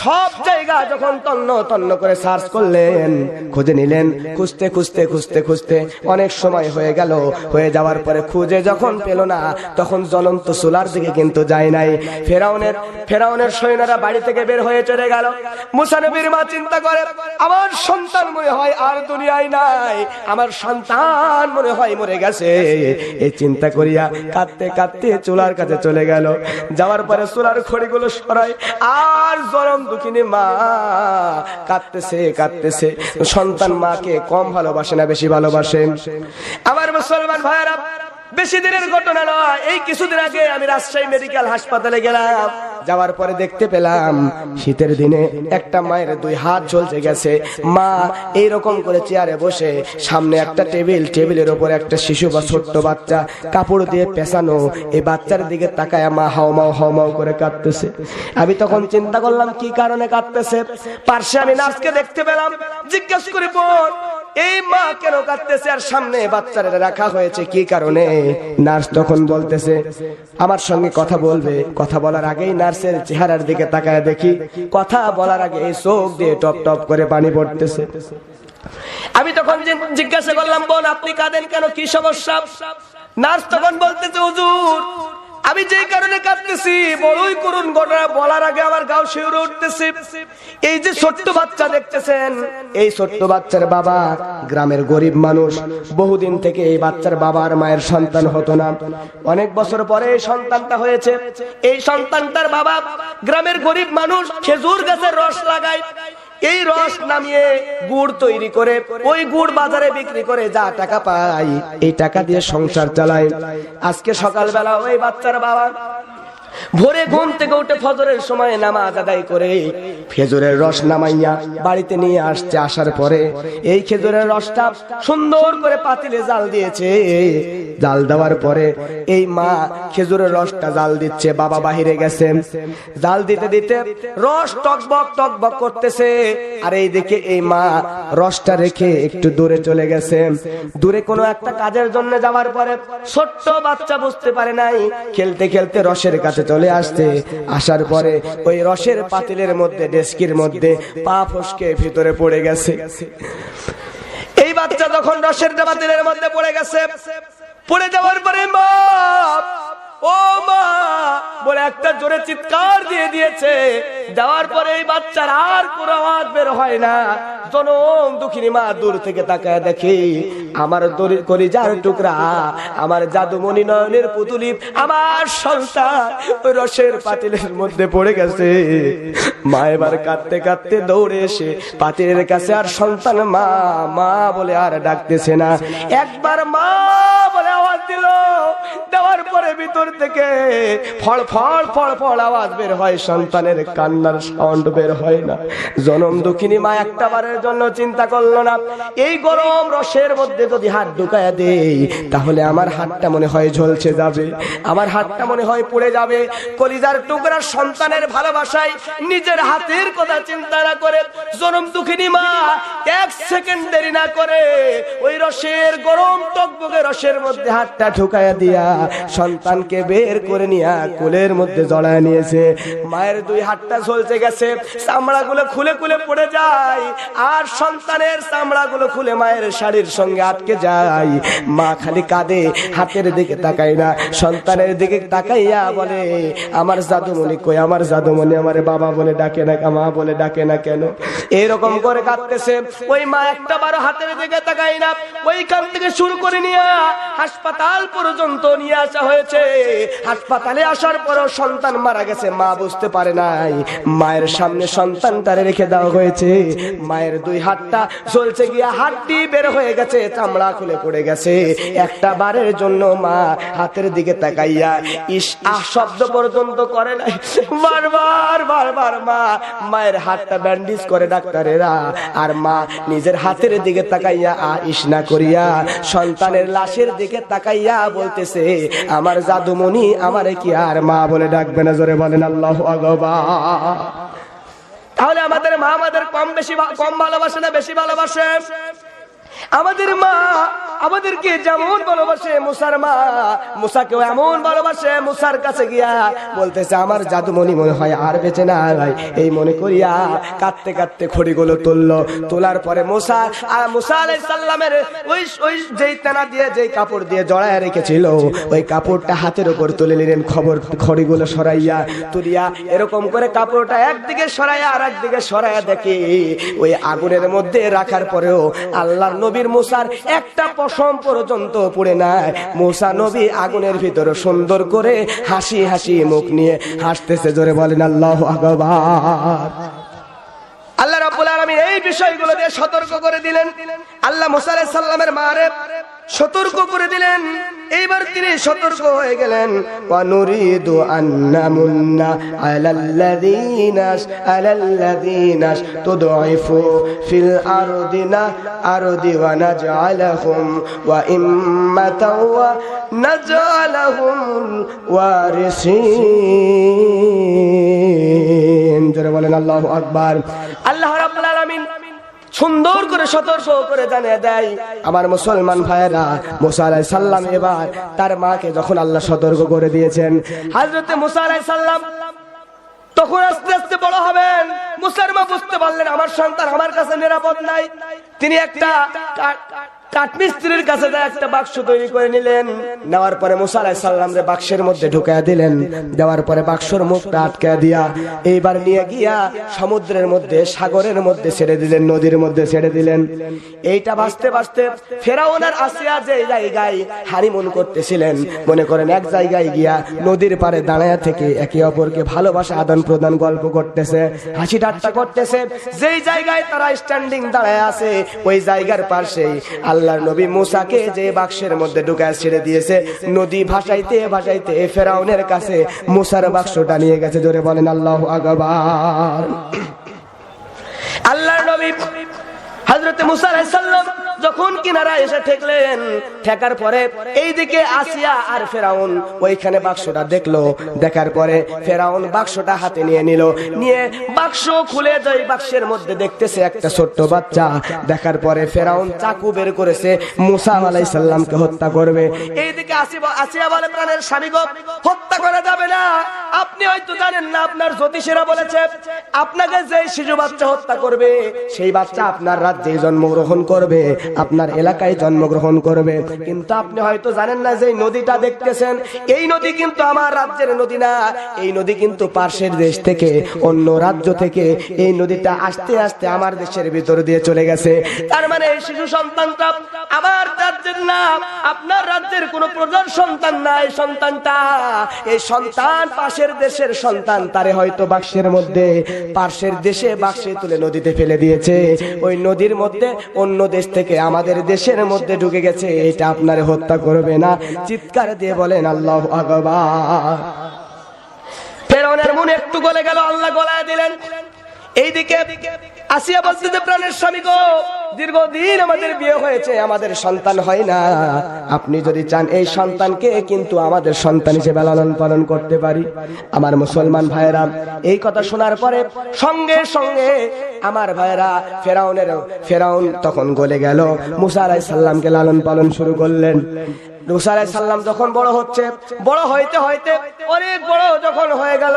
সব জায়গা যখন তন্ন তন্ন করে সার্চ করলেন, খুঁজে নিলেন। খুঁজতে খুঁজতে খুঁজতে খুঁজতে অনেক সময় হয়ে গেল। হয়ে যাওয়ার পরে খুঁজে যখন পেল না, তখন জ্বলন্ত চুলার দিকে কিন্তু যায় নাই। ফেরাউনের সৈন্যরা বাড়ি থেকে বের হয়ে চলে গেল। মুসা নবীর মা চিন্তা করে আমার সন্তান মনে হয় আর দুনিয়ায় নাই, আমার সন্তান মনে হয় মরে গেছে। এই চিন্তা করিয়া কাঁদতে কাঁদতে চুলার কাছে চলে গেল। যাওয়ার পরে চুলার খড়িগুলো সরাই, আর জনম দুঃখিনী মা কাঁদতেছে কাঁদতেছে। সন্তান মাকে কম ভালোবাসে না বেশি ভালোবাসে? আমার মুসলমান ভাইয়েরা, বেশি দিনের ঘটনা নয়, এই কিছুদিন আগে আমি রাজশাহী মেডিকেল হাসপাতালে গেলাম। যাওয়ার পরে দেখতে পেলাম শীতের দিনে একটা মায়ের দুই হাত চলতে গেছে। মা এইরকম করে চেয়ারে বসে, সামনে একটা টেবিলের উপরে একটা শিশু বা ছোট্ট বাচ্চা কাপড় দিয়ে পেছানো। এই বাচ্চার দিকে তাকায় মা হাওমাও করে কাঁদতেছে। আমি তখন চিন্তা করলাম কি কারণে কাঁদতেছে। পার্শ্বে আমি নার্সকে দেখতে পেলাম। জিজ্ঞেস করি বোন, এই মা কেন কাঁদতেছে আর সামনে বাচ্চারা রাখা হয়েছে কি কারণে? নার্স তখন বলতেছে আমার সঙ্গে কথা বলবে। কথা বলার আগেই নার্সের চেহারার দিকে তাকায় দেখি কথা বলার আগে এই চোখ দিয়ে টপ টপ করে পানি পড়তেছে। আমি তখন জিজ্ঞাসা করলাম বোন আপনি কাঁদেন কেন, কি সমস্যা? নার্স তখন বলতেছে হুজুর আমি যে কারণে কাঁদতেছি বড়ই করুণ ঘটনা বলার আগে আমার গাও শিউরে উঠতেছে। এই যে ছোট্ট বাচ্চা দেখতেছেন, এই ছোট্ট বাচ্চার বাবা গ্রামের গরিব মানুষ। বহুদিন থেকে এই বাচ্চার বাবার মায়ের সন্তান হতো না। অনেক বছর পরে এই সন্তানটা হয়েছে। এই সন্তানটার বাবা গ্রামের গরিব মানুষ, খেজুর গাছের রস লাগায়। এই রস নামিয়ে গুড় তৈরি করে ওই গুড় বাজারে বিক্রি করে যা টাকা পায় এই টাকা দিয়ে সংসার চালায়। আজকে সকালবেলা ওই বাচ্চার বাবা ভোরে ঘুম থেকে উঠে ফজরের সময় নামাজ আদায় করে খেজুরের রস নামাইয়া বাড়িতে নিয়ে আসছে। আসার পরে এই খেজুরের রসটা সুন্দর করে পাতিলে জাল দিয়েছে। জাল দেওয়ার পরে এই মা খেজুরের রসটা জাল দিচ্ছে, বাবা বাহিরে গেছে। জাল দিতে দিতে রস টকবক করতেছে। আর এই দিকে এই মা রসটা রেখে একটু দূরে চলে গেছে। দূরে কোনো একটা কাজের জন্য যাওয়ার পরে ছোট্ট বাচ্চা বুঝতে পারে নাই, খেলতে খেলতে রসের কাছে চলে আসছে। আসার পরে ওই রসের পাতিলের মধ্যে ডেস্কির মধ্যে পা ফসকে ভিতরে পড়ে গেছে। এই বাচ্চা যখন রসের পাতিলের মধ্যে পড়ে গেছে, পড়ে যাওয়ার পরে মা ও মা বলে একটা জোরে চিৎকার দিয়ে দিয়েছে। দেওয়ার পরে এই বাচ্চার আর কোনো আওয়াজ বের হয় না। জনম দুঃখিনী মা দূর থেকে তাকায় দেখে আমার কলিজার টুকরা, আমার জাদুমণি নয়নের পুতুলি, আমার সন্তান রসের পাতিলের মধ্যে পড়ে গেছে। মা এবার কাঁদতে কাঁদতে দৌড়ে এসে পাতিলের কাছে আর সন্তান মা মা বলে আর ডাকতেছে না। একবার মা বলে আওয়াজ দিল। দেওয়ার পরে ভিতর থেকে ফল ফল ফল ফল আওয়াজ বের হয়, সন্তানের কান্নার সাউন্ড বের হয় না। জনম দুঃখিনী মা একটা বারের জন্য চিন্তা করলো না এই গরম রসের মধ্যে যদি হাত ঢুকায়া দেই তাহলে আমার হাতটা মনে হয় ঝলসে যাবে, আমার হাতটা মনে হয় পুড়ে যাবে। কলিজার টুকরা সন্তানের ভালোবাসায় নিজের হাতের কথা চিন্তা না করে জনম দুঃখিনী মা এক সেকেন্ড দেরি না করে ওই রসের গরম টকবকে রসের মধ্যে হাতটা ঢুকায়া দিয়া সন্তানকে বের করে নিয়ে কোলের মধ্যে জড়ায় নিয়েছে। মায়ের দুই হাতটা ঝলসে গেছে, চামড়াগুলো খুলে খুলে পড়ে যায়, আর সন্তানের চামড়াগুলো খুলে মায়ের শাড়ির সঙ্গে আটকে যায়। মা খালি কাঁদে, হাতের দিকে তাকায় না, সন্তানের দিকে তাকাইয়া বলে আমার জাদুমণি কই, আমার জাদুমণি আমার বাবা বলে ডাকে না, মা বলে ডাকে না কেন? এরকম করে কাঁদতেছে। ওই মা একটা বারো হাতের দিকে তাকায় না। ওইখান থেকে শুরু করে নিয়ে হাসপাতাল পর্যন্ত নিয়ে আসা হয়েছে। হাসপাতালে আসার পরও সন্তান মারা গেছে, মা বুঝতে পারে নাই। মায়ের সামনে সন্তানটারে রেখে দেওয়া হয়েছে। মায়ের মায়ের দুই হাতটা জ্বলছে গিয়া হাড্ডি বের হয়ে গেছে, চামড়া খুলে পড়ে গেছে। একটা বারের জন্য মা হাতের দিকে তাকাইয়া ইস আহ শব্দ পর্যন্ত করে নাই। বারবার বারবার মা মায়ের হাতটা ব্যান্ডেজ করে ডাক্তারেরা, আর মা নিজের হাতের দিকে তাকাইয়া ইস না করিয়া সন্তানের লাশের দিকে তাকাইয়া বলতেছে, আমার জাদুমণি আমারে কি আর মা বলে ডাকবে না? জোরে বলেন আল্লাহু আকবার। তাহলে আমাদের মা আমাদের কম ভালোবাসে না বেশি ভালোবাসে? আমাদের মা আমাদেরকে যেমন ভালোবাসে, মুসার মা মুসাকেও এমন ভালোবাসে। মুসার কাছে গিয়া বলতেছে, আমার জাদুমণি মনে হয় আর বেঁচে নাই, এই মনে করিয়া কাঁদতে কাঁদতে খড়িগুলো তুললো। তোলার পরে মুসা আলাইহিস সালামের ওই যেই তেনা দিয়ে যেই কাপড় দিয়ে জড়ায় রেখেছিল ওই কাপড়টা হাতের উপর তুলে নিলেন, খড়িগুলো সরাইয়া তুলিয়া এরকম করে কাপড়টা একদিকে সরাইয়া আর একদিকে সরাইয়া দেখে ওই আগুনের মধ্যে রাখার পরেও আল্লাহর নবীর মুসার একটা পশম পর্যন্ত পুড়ে নাই। মুসা নবী আগুনের ভিতরে সুন্দর করে হাসি হাসি মুখ নিয়ে হাসতেছে। জোরে বলেন আল্লাহু আকবার। আল্লাহ রাব্বুল আলামিন এই বিষয়গুলো দিয়ে সতর্ক করে দিলেন। আল্লাহ মুসা আলাইহিস সালামের মারে সতর্ক করে দিলেন। এইবার তিনি সতর্ক হয়ে গেলেন, ওয়া নুরিদু আন্নামুন্না আলাল্লাযীনা তুদঈফু ফিল আরদি ওয়া নাজআলাহুম ওয়া ইম্মাতাও ওয়া নাজআলাহুম ওয়ারিসিন। জোরে বলেন আল্লাহু আকবার। আল্লাহ রাব্বুল আলামিন সুন্দর করে সতর্ক করে জানিয়ে দেয়, আমার মুসলমান ভাইয়েরা, মুসা আলাইহিস সালাম এবার তার মাকে যখন আল্লাহ সতর্ক করে দিয়েছেন, হযরতে মুসা আলাইহিস সালাম তখন আস্তে আস্তে বড় হবেন। মুসার মা বুঝতে পারলেন আমার সন্তান আমার কাছে নিরাপদ নাই। তিনি একটা কাঠমিস্ত্রির কাছে একটা বাক্স তৈরি করে নিলেন। নেওয়ার পরে মুসা আলাইহিস সালামরে বাক্সের মধ্যে ঢুকায়া দিলেন। দেওয়ার পরে বাক্সর মুখটা আটকায়া দিয়া এইবার নিয়ে গিয়া সমুদ্রের মধ্যে, সাগরের মধ্যে ছেড়ে দিলেন, নদীর মধ্যে ছেড়ে দিলেন। এইটা বাঁচতে বাঁচতে ফেরাউন আর আসিয়া যে জায়গায় হানিমুন করতেছিলেন, মনে করেন এক জায়গায় গিয়া নদীর পাড়ে দাঁড়ায়া থেকে একে অপরকে ভালোবাসা আদান প্রদান গল্প করতেছে, হাসি ঠাট্টা করতেছে। যেই জায়গায় তারা স্ট্যান্ডিং দাঁড়ায় আছে ওই জায়গার পাশেই আল্লাহর নবী মুসাকে যে বাক্সের মধ্যে ঢুকায় ছেড়ে দিয়েছে, নদী ভাসাইতে ভাসাইতে ফেরাউনের কাছে মুসার বাক্সটা নিয়ে গেছে। জোরে বলেন আল্লাহু আকবার। আল্লাহর নবী হযরত মুসা আলাইহিস সালাম যখন কিনারায় এসে ঠেকলেন, ঠেকার পরে এইদিকে আসিয়া আর ফেরাউন ওইখানে বাক্সটা দেখলো। দেখার পরে ফেরাউন বাক্সটা হাতে নিয়ে নিল, নিয়ে বাক্স খুলে যাই বাক্সের মধ্যে দেখতেছে একটা ছোট্ট বাচ্চা। দেখার পরে ফেরাউন চাকু বের করেছে, মুসা আলাইহিস সালামকে হত্যা করবে। এইদিকে আসিয়া বলে, প্রাণের স্বামী গো, হত্যা করা যাবে না। আপনি হয়তো জানেন না, আপনার জ্যোতিষীরা বলেছে আপনাকে যে শিশু বাচ্চা হত্যা করবে সেই বাচ্চা আপনার রাজ্যে জন্মগ্রহণ করবে, আপনার এলাকায় জন্মগ্রহণ করবে। কিন্তু আপনি হয়তো জানেন না যে নদীটা দেখতেছেন এই নদী কিন্তু আমার রাজ্যের নদী না, এই নদী কিন্তু পাশের দেশ থেকে, অন্য রাজ্য থেকে এই নদীটা আস্তে আস্তে আমার দেশের ভিতর দিয়ে চলে গেছে। তার মানে এই শিশু সন্তানটা আমার রাজ্যের না, আপনার রাজ্যের কোনো প্রজার সন্তান না। এই সন্তানটা, এই সন্তান পাশের দেশের সন্তান, তারে হয়তো বাক্সের মধ্যে পাশের দেশে বাক্সে তুলে নদীতে ফেলে দিয়েছে। ওই নদীর মধ্যে অন্য দেশ থেকে আমাদের দেশের মধ্যে ঢুকে গেছে, এটা আপনারে হত্যা করবে না। চিৎকার দিয়ে বলেন আল্লাহু আকবার। ফেরাউনের মন একটু গলে গেল, আল্লাহ গলায় দিলেন। এইদিকে আসিয়া বলছে যে, প্রাণের স্বামী গো, দীর্ঘদিন আমাদের বিয়ে হয়েছে, আমাদের সন্তান হয় না। আপনি যদি চান এই সন্তানকে কিন্তু আমাদের সন্তান হিসেবে লালন পালন করতে পারি। আমার মুসলমান ভাইয়েরা, এই কথা শোনার পরে সঙ্গে সঙ্গে আমার ভাইয়েরা ফেরাউন তখন গলে গেল, মুসা আলাইহিস সালামকে লালন পালন শুরু করলেন। মুসা আলাইহিস সালাম যখন বড় হচ্ছে, বড় হইতে হইতে অনেক বড় যখন হয়ে গেল,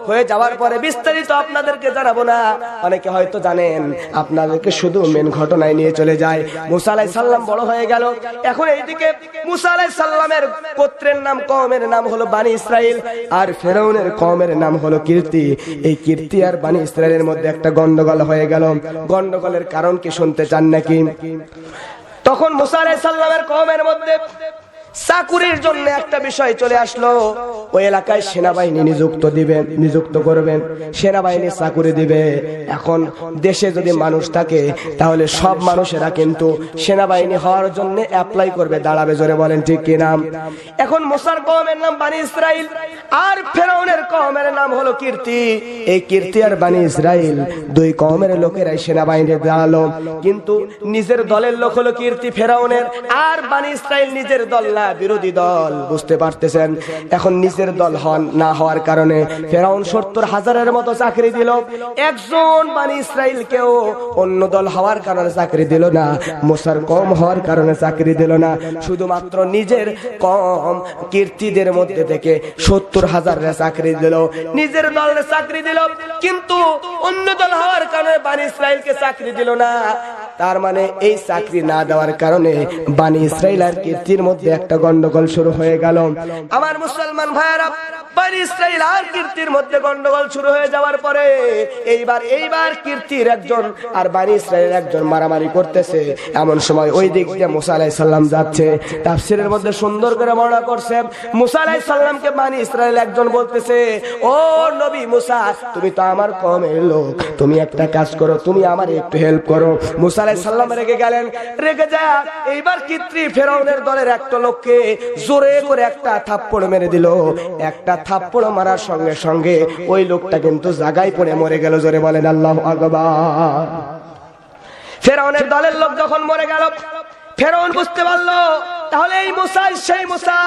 হয়ে যাওয়ার পরে বিস্তারিত আপনাদেরকে জানাবো না, অনেকে হয়তো জানেন, আপনাদেরকে শুধু মেন ঘটনায় নিয়ে চলে যায়। মুসা আলাইহিস সালাম বড় হয়ে গেল। এখন এইদিকে মুসা আলাইহিস সালামের গোত্রের নাম, কওমের নাম হলো বানি ইসরাইল, আর ফেরাউনের কওমের নাম হলো কিরতি। এই কিরতি আর বানি ইসরাইলের মধ্যে একটা গন্ডগোল হয়ে গেল। গন্ডগোলের কারণ কি শুনতে চান নাকি? তখন মুসা আলাইহিস সালামের কওমের মধ্যে চাকুরির জন্য একটা বিষয় চলে আসলো, ওই এলাকায় সেনাবাহিনী নিযুক্ত করবেন, সেনাবাহিনী চাকুরি দিবে। এখন দেশে যদি মানুষ থাকে তাহলে সব মানুষেরা কিন্তু সেনাবাহিনী হওয়ার জন্য অ্যাপ্লাই করবে, দাঁড়াবে। জোরে বলেন ঠিক কিনা? এখন মুসার কওমের নাম বানি ইসরাইল, আর ফেরাউনের কওমের নাম হলো কীর্তি। এই কীর্তি আর বানি ইসরাইল দুই কওমের লোকেরাই সেনাবাহিনীতে দাঁড়ালো, কিন্তু নিজের দলের লোক হলো কীর্তি ফেরাউনের, আর বানি ইসরাইল নিজের দল না, বিরোধী দল। বুঝতে পারতেছেন? এখন নিজের দল না হওয়ার কারণে ফেরাউন 70,000-এর মতো চাকরি দিল, একজন বানি ইসরাইলকেও অন্য দল হওয়ার কারণে চাকরি দিল না, মুসার কম হওয়ার কারণে চাকরি দিল না, শুধুমাত্র নিজের কম কীর্তিদের মধ্যে থেকে 70,000-এর চাকরি দিল, নিজের দলের চাকরি দিল, কিন্তু অন্য দল হওয়ার কারণে বানি ইসরাইলকে চাকরি দিল না। তার মানে এই চাকরি না দেওয়ার কারণে বানি ইসরাইল আর কীর্তির মধ্যে একটা গন্ডগোল শুরু হয়ে গেল। আমার মুসলমান ভাইয়েরা, বানি ইসরাইল আর কীর্তির মধ্যে গন্ডগোল শুরু হয়ে যাওয়ার পরে এইবার কীর্তির একজন আর বানি ইসরাইলের একজন মারামারি করতেছে। এমন সময় ওই দিক দিয়ে মুসা আলাইহিস সালাম যাচ্ছে। তাফসীরের মধ্যে সুন্দর করে বর্ণনা করছে, মুসা আলাইহিস সালামকে বানি ইসরাইল একজন বলতেছে, ও নবী মুসা, তুমি তো আমার কওমের লোক, তুমি একটা কাজ করো, তুমি আমার একটু হেল্প করো। মুসা আলাইহিস সালাম রেগে গেলেন, রেগে যায় এইবার কীর্তি ফেরাউনের দলের একটা লোককে জোরে করে একটা থাপ্পড় মেরে দিল। একটা থাপ্পড় মারার সঙ্গে সঙ্গে ওই লোকটা কিন্তু জায়গায় পড়ে মরে গেল। জোরে বলেন আল্লাহু আকবার। ফেরাউনের দলের লোক যখন মরে গেল, ফেরাউন বুঝতে পারলো তাহলে এই মুসা সেই মুসা,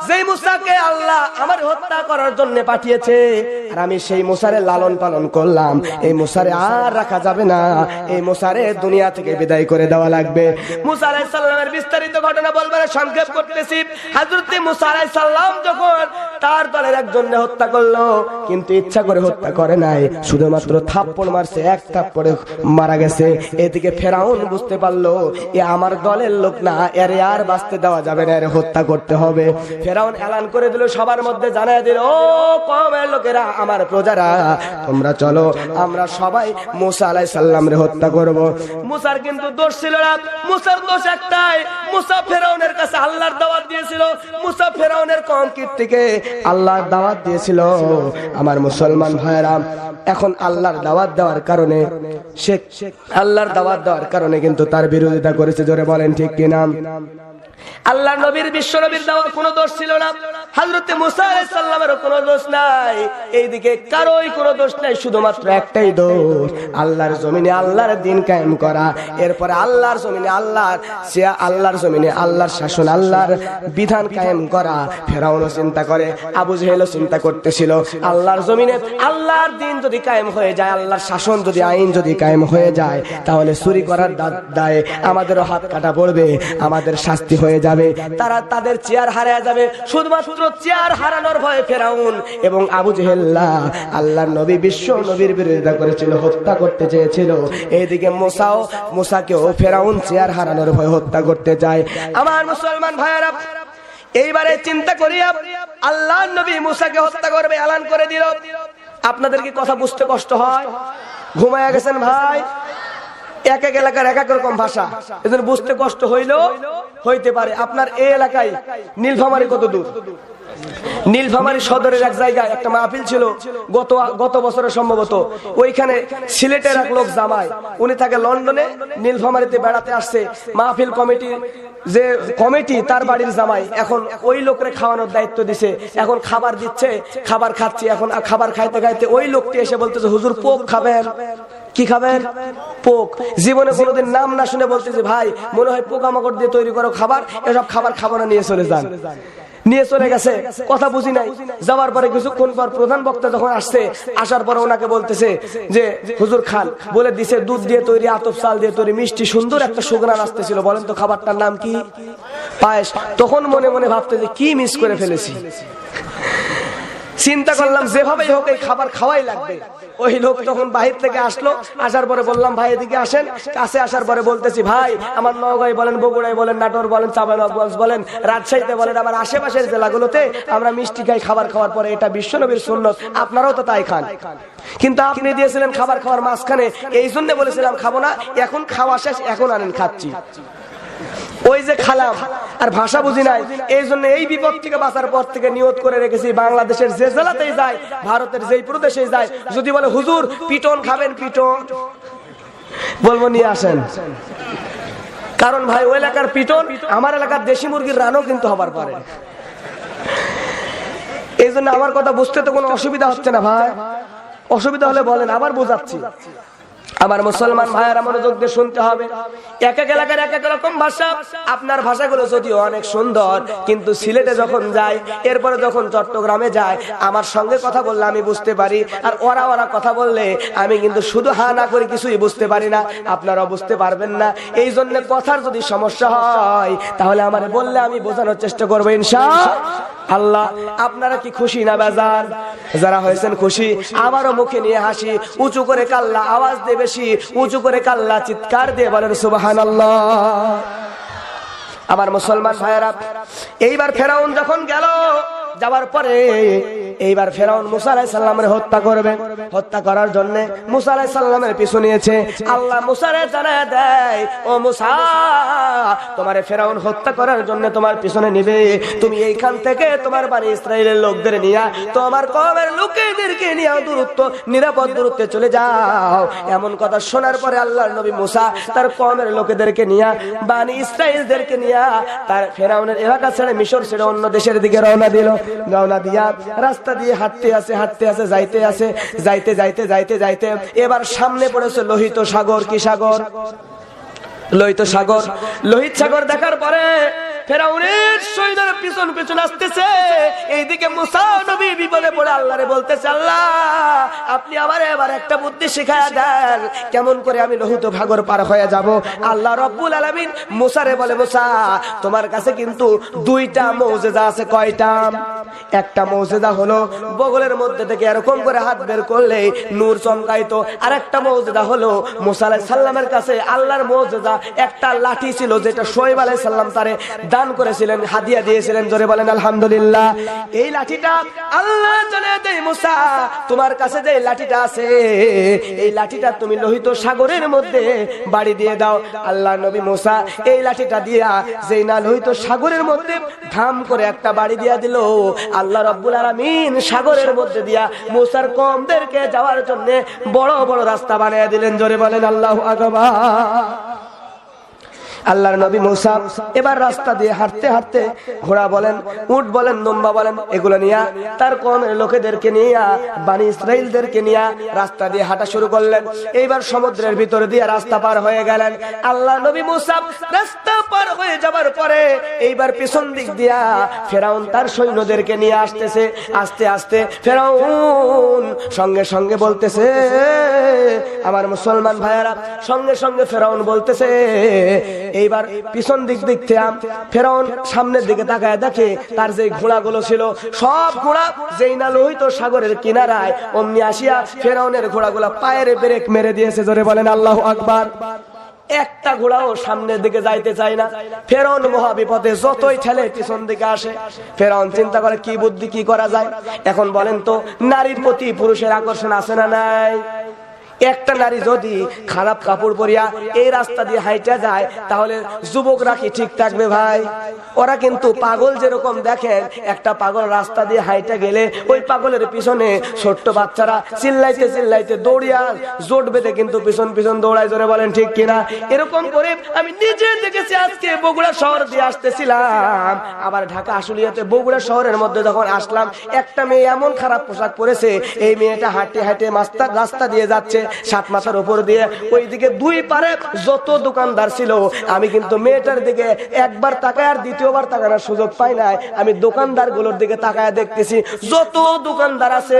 যেই মুসাকে আল্লাহ আমার হত্যা করার জন্য পাঠিয়েছে, আর আমি সেই মুসারে লালন পালন করলাম, এই মুসারে আর রাখা যাবে না, এই মুসারে দুনিয়া থেকে বিদায় করে দেওয়া লাগবে। মুসা আলাইহিস সালামের বিস্তারিত ঘটনা বলবার সংক্ষেপ করতেছি। হযরত মুসা আলাইহিস সালাম যখন তার দলের একজনকে হত্যা করলো, কিন্তু ইচ্ছা করে হত্যা করে নাই, শুধুমাত্র থাপ্পড় মারছে, এক থাপ্পড়ে মারা গেছে। এদিকে ফেরাউন বুঝতে পারলো এ আমার দলের লোক না, এর আর বাঁচতে দেওয়া যাবে না, এর হত্যা করতে হবে। ফেরাউন এলান করে দিল, সবার মধ্যে জানায় দিল, ও কওমের লোকেরা, আমার প্রজারা, তোমরা চলো, আমরা সবাই মুসা আলাইহিস সালামের হত্যা করব। মুসার কিন্তু দোষ ছিল না, মুসার দোষ একটাই, মুসা ফেরাউনের কাছে আল্লাহর দাওয়াত দিয়েছিল, মুসা ফেরাউনের কওম কীর্তিকে আল্লাহর দাওয়াত দিয়েছিল। আমার মুসলমান ভাইরা, এখন আল্লাহর দাওয়াত দেওয়ার কারণে আল্লাহর দাওয়াত দেওয়ার কারণে কিন্তু তার বিরোধিতা করেছে। জোরে বলেন ঠিক কিনা? আল্লাহ নবীর, বিশ্ব নবীর দাওয়ার কোনো দোষ ছিল না, হযরত মুসা আলাইহিস সালামের কোনো দোষ নাই, এইদিকে কারোই কোনো দোষ নাই, শুধুমাত্র একটাই দোষ, আল্লাহর জমিনে আল্লাহর দ্বীন কায়েম করা। এরপরে আল্লাহর জমিনে আল্লাহর জমিনে আল্লাহর শাসন, আল্লাহর বিধান কায়েম করা। ফেরাউনও চিন্তা করে, আবু জেহেলও চিন্তা করতেছিল, আল্লাহর জমিনে আল্লাহর দ্বীন যদি কায়েম হয়ে যায়, আল্লাহর শাসন যদি, আইন যদি কায়েম হয়ে যায়, তাহলে চুরি করার দায়ে আমাদেরও হাত কাটা পড়বে, আমাদের শাস্তি হয়ে যাবে, তারা তাদের চেয়ার হারিয়ে যাবে। শুধুমাত্র চেয়ার হারানোর ভয়ে ফেরাউন এবং আবু জেহেল আল্লাহর নবী, বিশ্ব নবীর বিরোধিতা করেছিল, হত্যা করতে চেয়েছিল। এইদিকে মুসাকেও ফেরাউন চেয়ার হারানোর ভয়ে হত্যা করতে চায়। আমার মুসলমান ভাইয়েরা, এইবারে চিন্তা করিয়া আল্লাহর নবী মুসাকে হত্যা করবে এলান করে দিল। আপনাদের কি কথা বুঝতে কষ্ট হয়? ঘুমায়া গেছেন ভাই? এক এক এলাকার এক এক রকম ভাষা, এদের বুঝতে কষ্ট হইতে পারে। আপনার এই এলাকায় নীলফামারী কত দূর? নীলফামারী সদরের এক জায়গায় একটা মাহফিল ছিল গত বছরে সম্ভবত। ওইখানে সিলেটের এক লোক জামাই, উনি থাকে লন্ডনে, নীলফামারীতে বেড়াতে আসছে। মাহফিল কমিটি তার বাড়ির জামাই, এখন ওই লোকরে খাওয়ানোর দায়িত্ব দিছে, এখন খাবার দিচ্ছে, খাবার খাচ্ছি। এখন খাবার খাইতে খাইতে ওই লোকটি এসে বলতেছে, হুজুর পোক খাবেন? কি খাবেন? পোক। জীবনে কোনোদিন নাম না শুনে বলতেছে, ভাই মনে হয় পোকামাকড় দিয়ে তৈরি করো খাবার, এসব খাবার খাবো না, নিয়ে চলে যান। নিয়ে চলে গেছে, কথা বুঝি নাই। যাওয়ার পরে কিছুক্ষণ পর প্রধান বক্তা যখন আসছে, আসার পরে ওনাকে বলতেছে যে হুজুর খান, বলে দিছে দুধ দিয়ে তৈরি, আতপ চাল দিয়ে তৈরি, মিষ্টি সুন্দর একটা সুঘ্রাণ আসতেছিল। বলেন তো খাবারটার নাম কি? পায়েস। তখন মনে মনে ভাবতে যে কি মিস করে ফেলেছি। চিন্তা করলাম যেভাবেই হোক এই খাবার খাওয়াই লাগবে। ওই লোক তখন বাহির থেকে আসলো, আসার পরে বললাম ভাই এদিকে আসেন। কাছে আসার পরে বলতেছি, ভাই আমার নওগাঁয় বলেন, বগুড়ায় বলেন, নাটোর বলেন, চাঁপাইনবাবগঞ্জ বলেন, রাজশাহীতে বলেন, আমার আশেপাশের জেলাগুলোতে আমরা মিষ্টি খাই খাবার খাওয়ার পরে, এটা বিশ্বনবীর সুন্নত, আপনারাও তো তাই খান। কিন্তু আপনি দিয়েছিলেন খাবার খাওয়ার মাঝখানে, এই জন্য বলেছিলাম খাবো না, এখন খাওয়া শেষ, এখন আনেন খাচ্ছি। ওই যে খালাম আর ভাষা বুঝি নাই, এই জন্য এই বিপদ থেকে বাঁচার পর থেকে নিয়ত করে রেখেছি বাংলাদেশের যে জেলাতেই যায়, ভারতের যেই প্রদেশে যায়, যদি বলে হুজুর পিটন খাবেন পিটন, বলবো নিয়ে আসেন। কারণ ভাই ওই এলাকার পিটন আমার এলাকার দেশি মুরগির রানও কিন্তু হবার পারে। এই জন্য আমার কথা বুঝতে তো কোনো অসুবিধা হচ্ছে না ভাই, অসুবিধা হলে বলেন, আবার বোঝাচ্ছি। আমার মুসলমান ভাইয়েরা মনোযোগ দিয়ে শুনতে হবে। এক এক এলাকার এক এক রকম ভাষা। আপনার ভাষাগুলো যদিও অনেক সুন্দর, কিন্তু সিলেটে যখন যায়, এরপরে যখন চট্টগ্রামে যায়, আমার সঙ্গে কথা বললে আমি বুঝতে পারি, আর ওরা ওরা কথা বললে আমি কিন্তু শুধু হা না করে কিছুই বুঝতে পারি না, আপনারাও বুঝতে পারবেন না। এই জন্য কথার যদি সমস্যা হয় তাহলে আমার বললে আমি বোঝানোর চেষ্টা করবো ইনশাআল্লাহ। আপনারা কি খুশি না বেজার? যারা হয়েছেন খুশি আবারও মুখে নিয়ে হাসি, উঁচু করে কাল্লা আওয়াজ দেবে, উঁচু করে কাল্লা চিৎকার দিয়ে বলেন সুবহানাল্লাহ। আমার মুসলমান ভাইয়েরা, এইবার ফেরাউন যখন গেল, যাওয়ার পরে এইবার ফেরাউন মুসা আলাইহিস সালামের হত্যা করবে। হত্যা করার জন্য মুসা আলাইহিস সালামের পিছু নিয়েছে। আল্লাহ মুসারে জানায় দেয়, ও মুসা, তোমারে ফেরাউন হত্যা করার জন্য তোমার পিছনে নিবে, তুমি এইখান থেকে তোমার বনি ইসরাইলের লোকদের নিয়ে তোমার কওমের লোকেদেরকে নিয়ে দূরত্ব নিরাপদ দূরত্বে চলে যাও। এমন কথা শোনার পরে আল্লাহর নবী মুসা তার কওমের লোকেদেরকে নিয়ে বনি ইসরাইলদেরকে নিয়ে তার ফেরাউনের এলাকা ছেড়ে মিশর ছেড়ে অন্য দেশের দিকে রওনা দিল। রওনা দিয়া রাস্তা দিয়ে হাঁটতে আছে যাইতে আছে, যাইতে এবার সামনে পড়েছে লোহিত সাগর। কি সাগর? লোহিত সাগর। লোহিত সাগর দেখার পরে ফেরাউনের সৈন্যরা পিছন পিছন আসতেছে। এইদিকে মুসা নবী বিপদে পড়ে আল্লাহরে বলতেছে, আল্লাহ আপনি আমারে এবার একটা বুদ্ধি শিখায়া দেন, কেমন করে আমি লোহিত সাগর পার হয়ে যাব। আল্লাহ রাব্বুল আলামিন মুসারে বলে, মুসা তোমার কাছে কিন্তু দুইটা মুজিজা আছে। কয়টা? একটা মুজিজা হলো বগলের মধ্যে থেকে এরকম করে হাত বের করলে নূর চমকাইতো। আর একটা মুজিজা হলো মুসা আলাইহিস সালামের কাছে আল্লাহর মুজিজা একটা লাঠি ছিল, যেটা শোয়েব আলাইহিস সালাম তারে দান করেছিলেন, হাদিয়া দিয়েছিলেন। জোরে বলেন আলহামদুলিল্লাহ। এই লাঠিটা আল্লাহ জানায় দেয়, মুসা তোমার কাছে যে লাঠিটা আছে, এই লাঠিটা তুমি লোহিত সাগরের মধ্যে বাড়ি দিয়ে দাও। আল্লাহ নবী মুসা এই লাঠিটা দিয়া যেই না লোহিত সাগরের মধ্যে ধাম করে একটা বাড়ি দিয়া দিল, আল্লাহ রাব্বুল আলামিন সাগরের মধ্যে দিয়া মুসার কওমদেরকে যাওয়ার জন্য বড় বড় রাস্তা বানিয়ে দিলেন। জোরে বলেন আল্লাহু আকবার। আল্লাহর নবী মুসা এবার রাস্তা দিয়ে হাঁটতে হাঁটতে, ঘোড়া বলেন, উট বলেন, দুম্বা বলেন, এগুলো নিয়ে তার কওমের লোকেদেরকে নিয়ে বনি ইসরাইলদেরকে নিয়ে রাস্তা দিয়ে হাঁটা শুরু করলেন। এইবার সমুদ্রের ভিতর দিয়ে রাস্তা পার হয়ে গেলেন। আল্লাহ নবী মুসা রাস্তা পার হয়ে যাবার পরে এইবার পিছন দিক দিয়া ফেরাউন তার সৈন্যদেরকে নিয়ে আসতেছে। আস্তে আস্তে ফেরাউন সঙ্গে সঙ্গে বলতেছে, আমার মুসলমান ভাইয়েরা, সঙ্গে সঙ্গে ফেরাউন বলতেছে, এইবার পিছন দিক দেখতে ফেরাউন সামনের দিকে তাকায় দেখে তার যে ঘোড়াগুলো ছিল সব ঘোড়া যেই না লোহিত সাগরের কিনারায়, অমনি আসিয়া ফেরাউনের ঘোড়াগুলা পায়ের ব্রেক মেরে দিয়েছে। জোরে বলেন আল্লাহু আকবার। একটা ঘোড়াও সামনের দিকে যাইতে চায় না। ফেরাউন মহা বিপদে, যতই ঠেলে পিছন দিকে আসে। ফেরাউন চিন্তা করে কি বুদ্ধি কি করা যায়। এখন বলেন তো, নারীর প্রতি পুরুষের আকর্ষণ আছে না নাই? একটা নারী যদি খারাপ কাপড় পরিয়া এই রাস্তা দিয়ে হাইটা যায়, তাহলে যুবকরা কি ঠিক থাকবে ভাই? ওরা কিন্তু পাগল যেরকম দেখেন, একটা পাগল রাস্তা দিয়ে হাইটা গেলে ওই পাগলের পিছনে ছোট্ট বাচ্চারা চিল্লাইতে চিল্লাইতে দৌড়িয়া জোট বেঁধে কিন্তু পিছন পিছন দৌড়ায়। জোরে বলেন ঠিক কিনা? এরকম করে আমি নিজে দেখেছি। আজকে বগুড়া শহর দিয়ে আসতেছিলাম, আবার ঢাকা আশুলিয়াতে বগুড়া শহরের মধ্যে যখন আসলাম, একটা মেয়ে এমন খারাপ পোশাক পরেছে, এই মেয়েটা হাঁটে হাঁটে রাস্তা দিয়ে যাচ্ছে সাত মাথার উপর দিয়ে। ওইদিকে দুই পারে যত দোকানদার ছিল, আমি কিন্তু মেয়েটার দিকে একবার তাকায় আর দ্বিতীয়বার তাকানোর সুযোগ পাই নাই। আমি দোকানদার গুলোর দিকে তাকায় দেখতেছি, যত দোকানদার আছে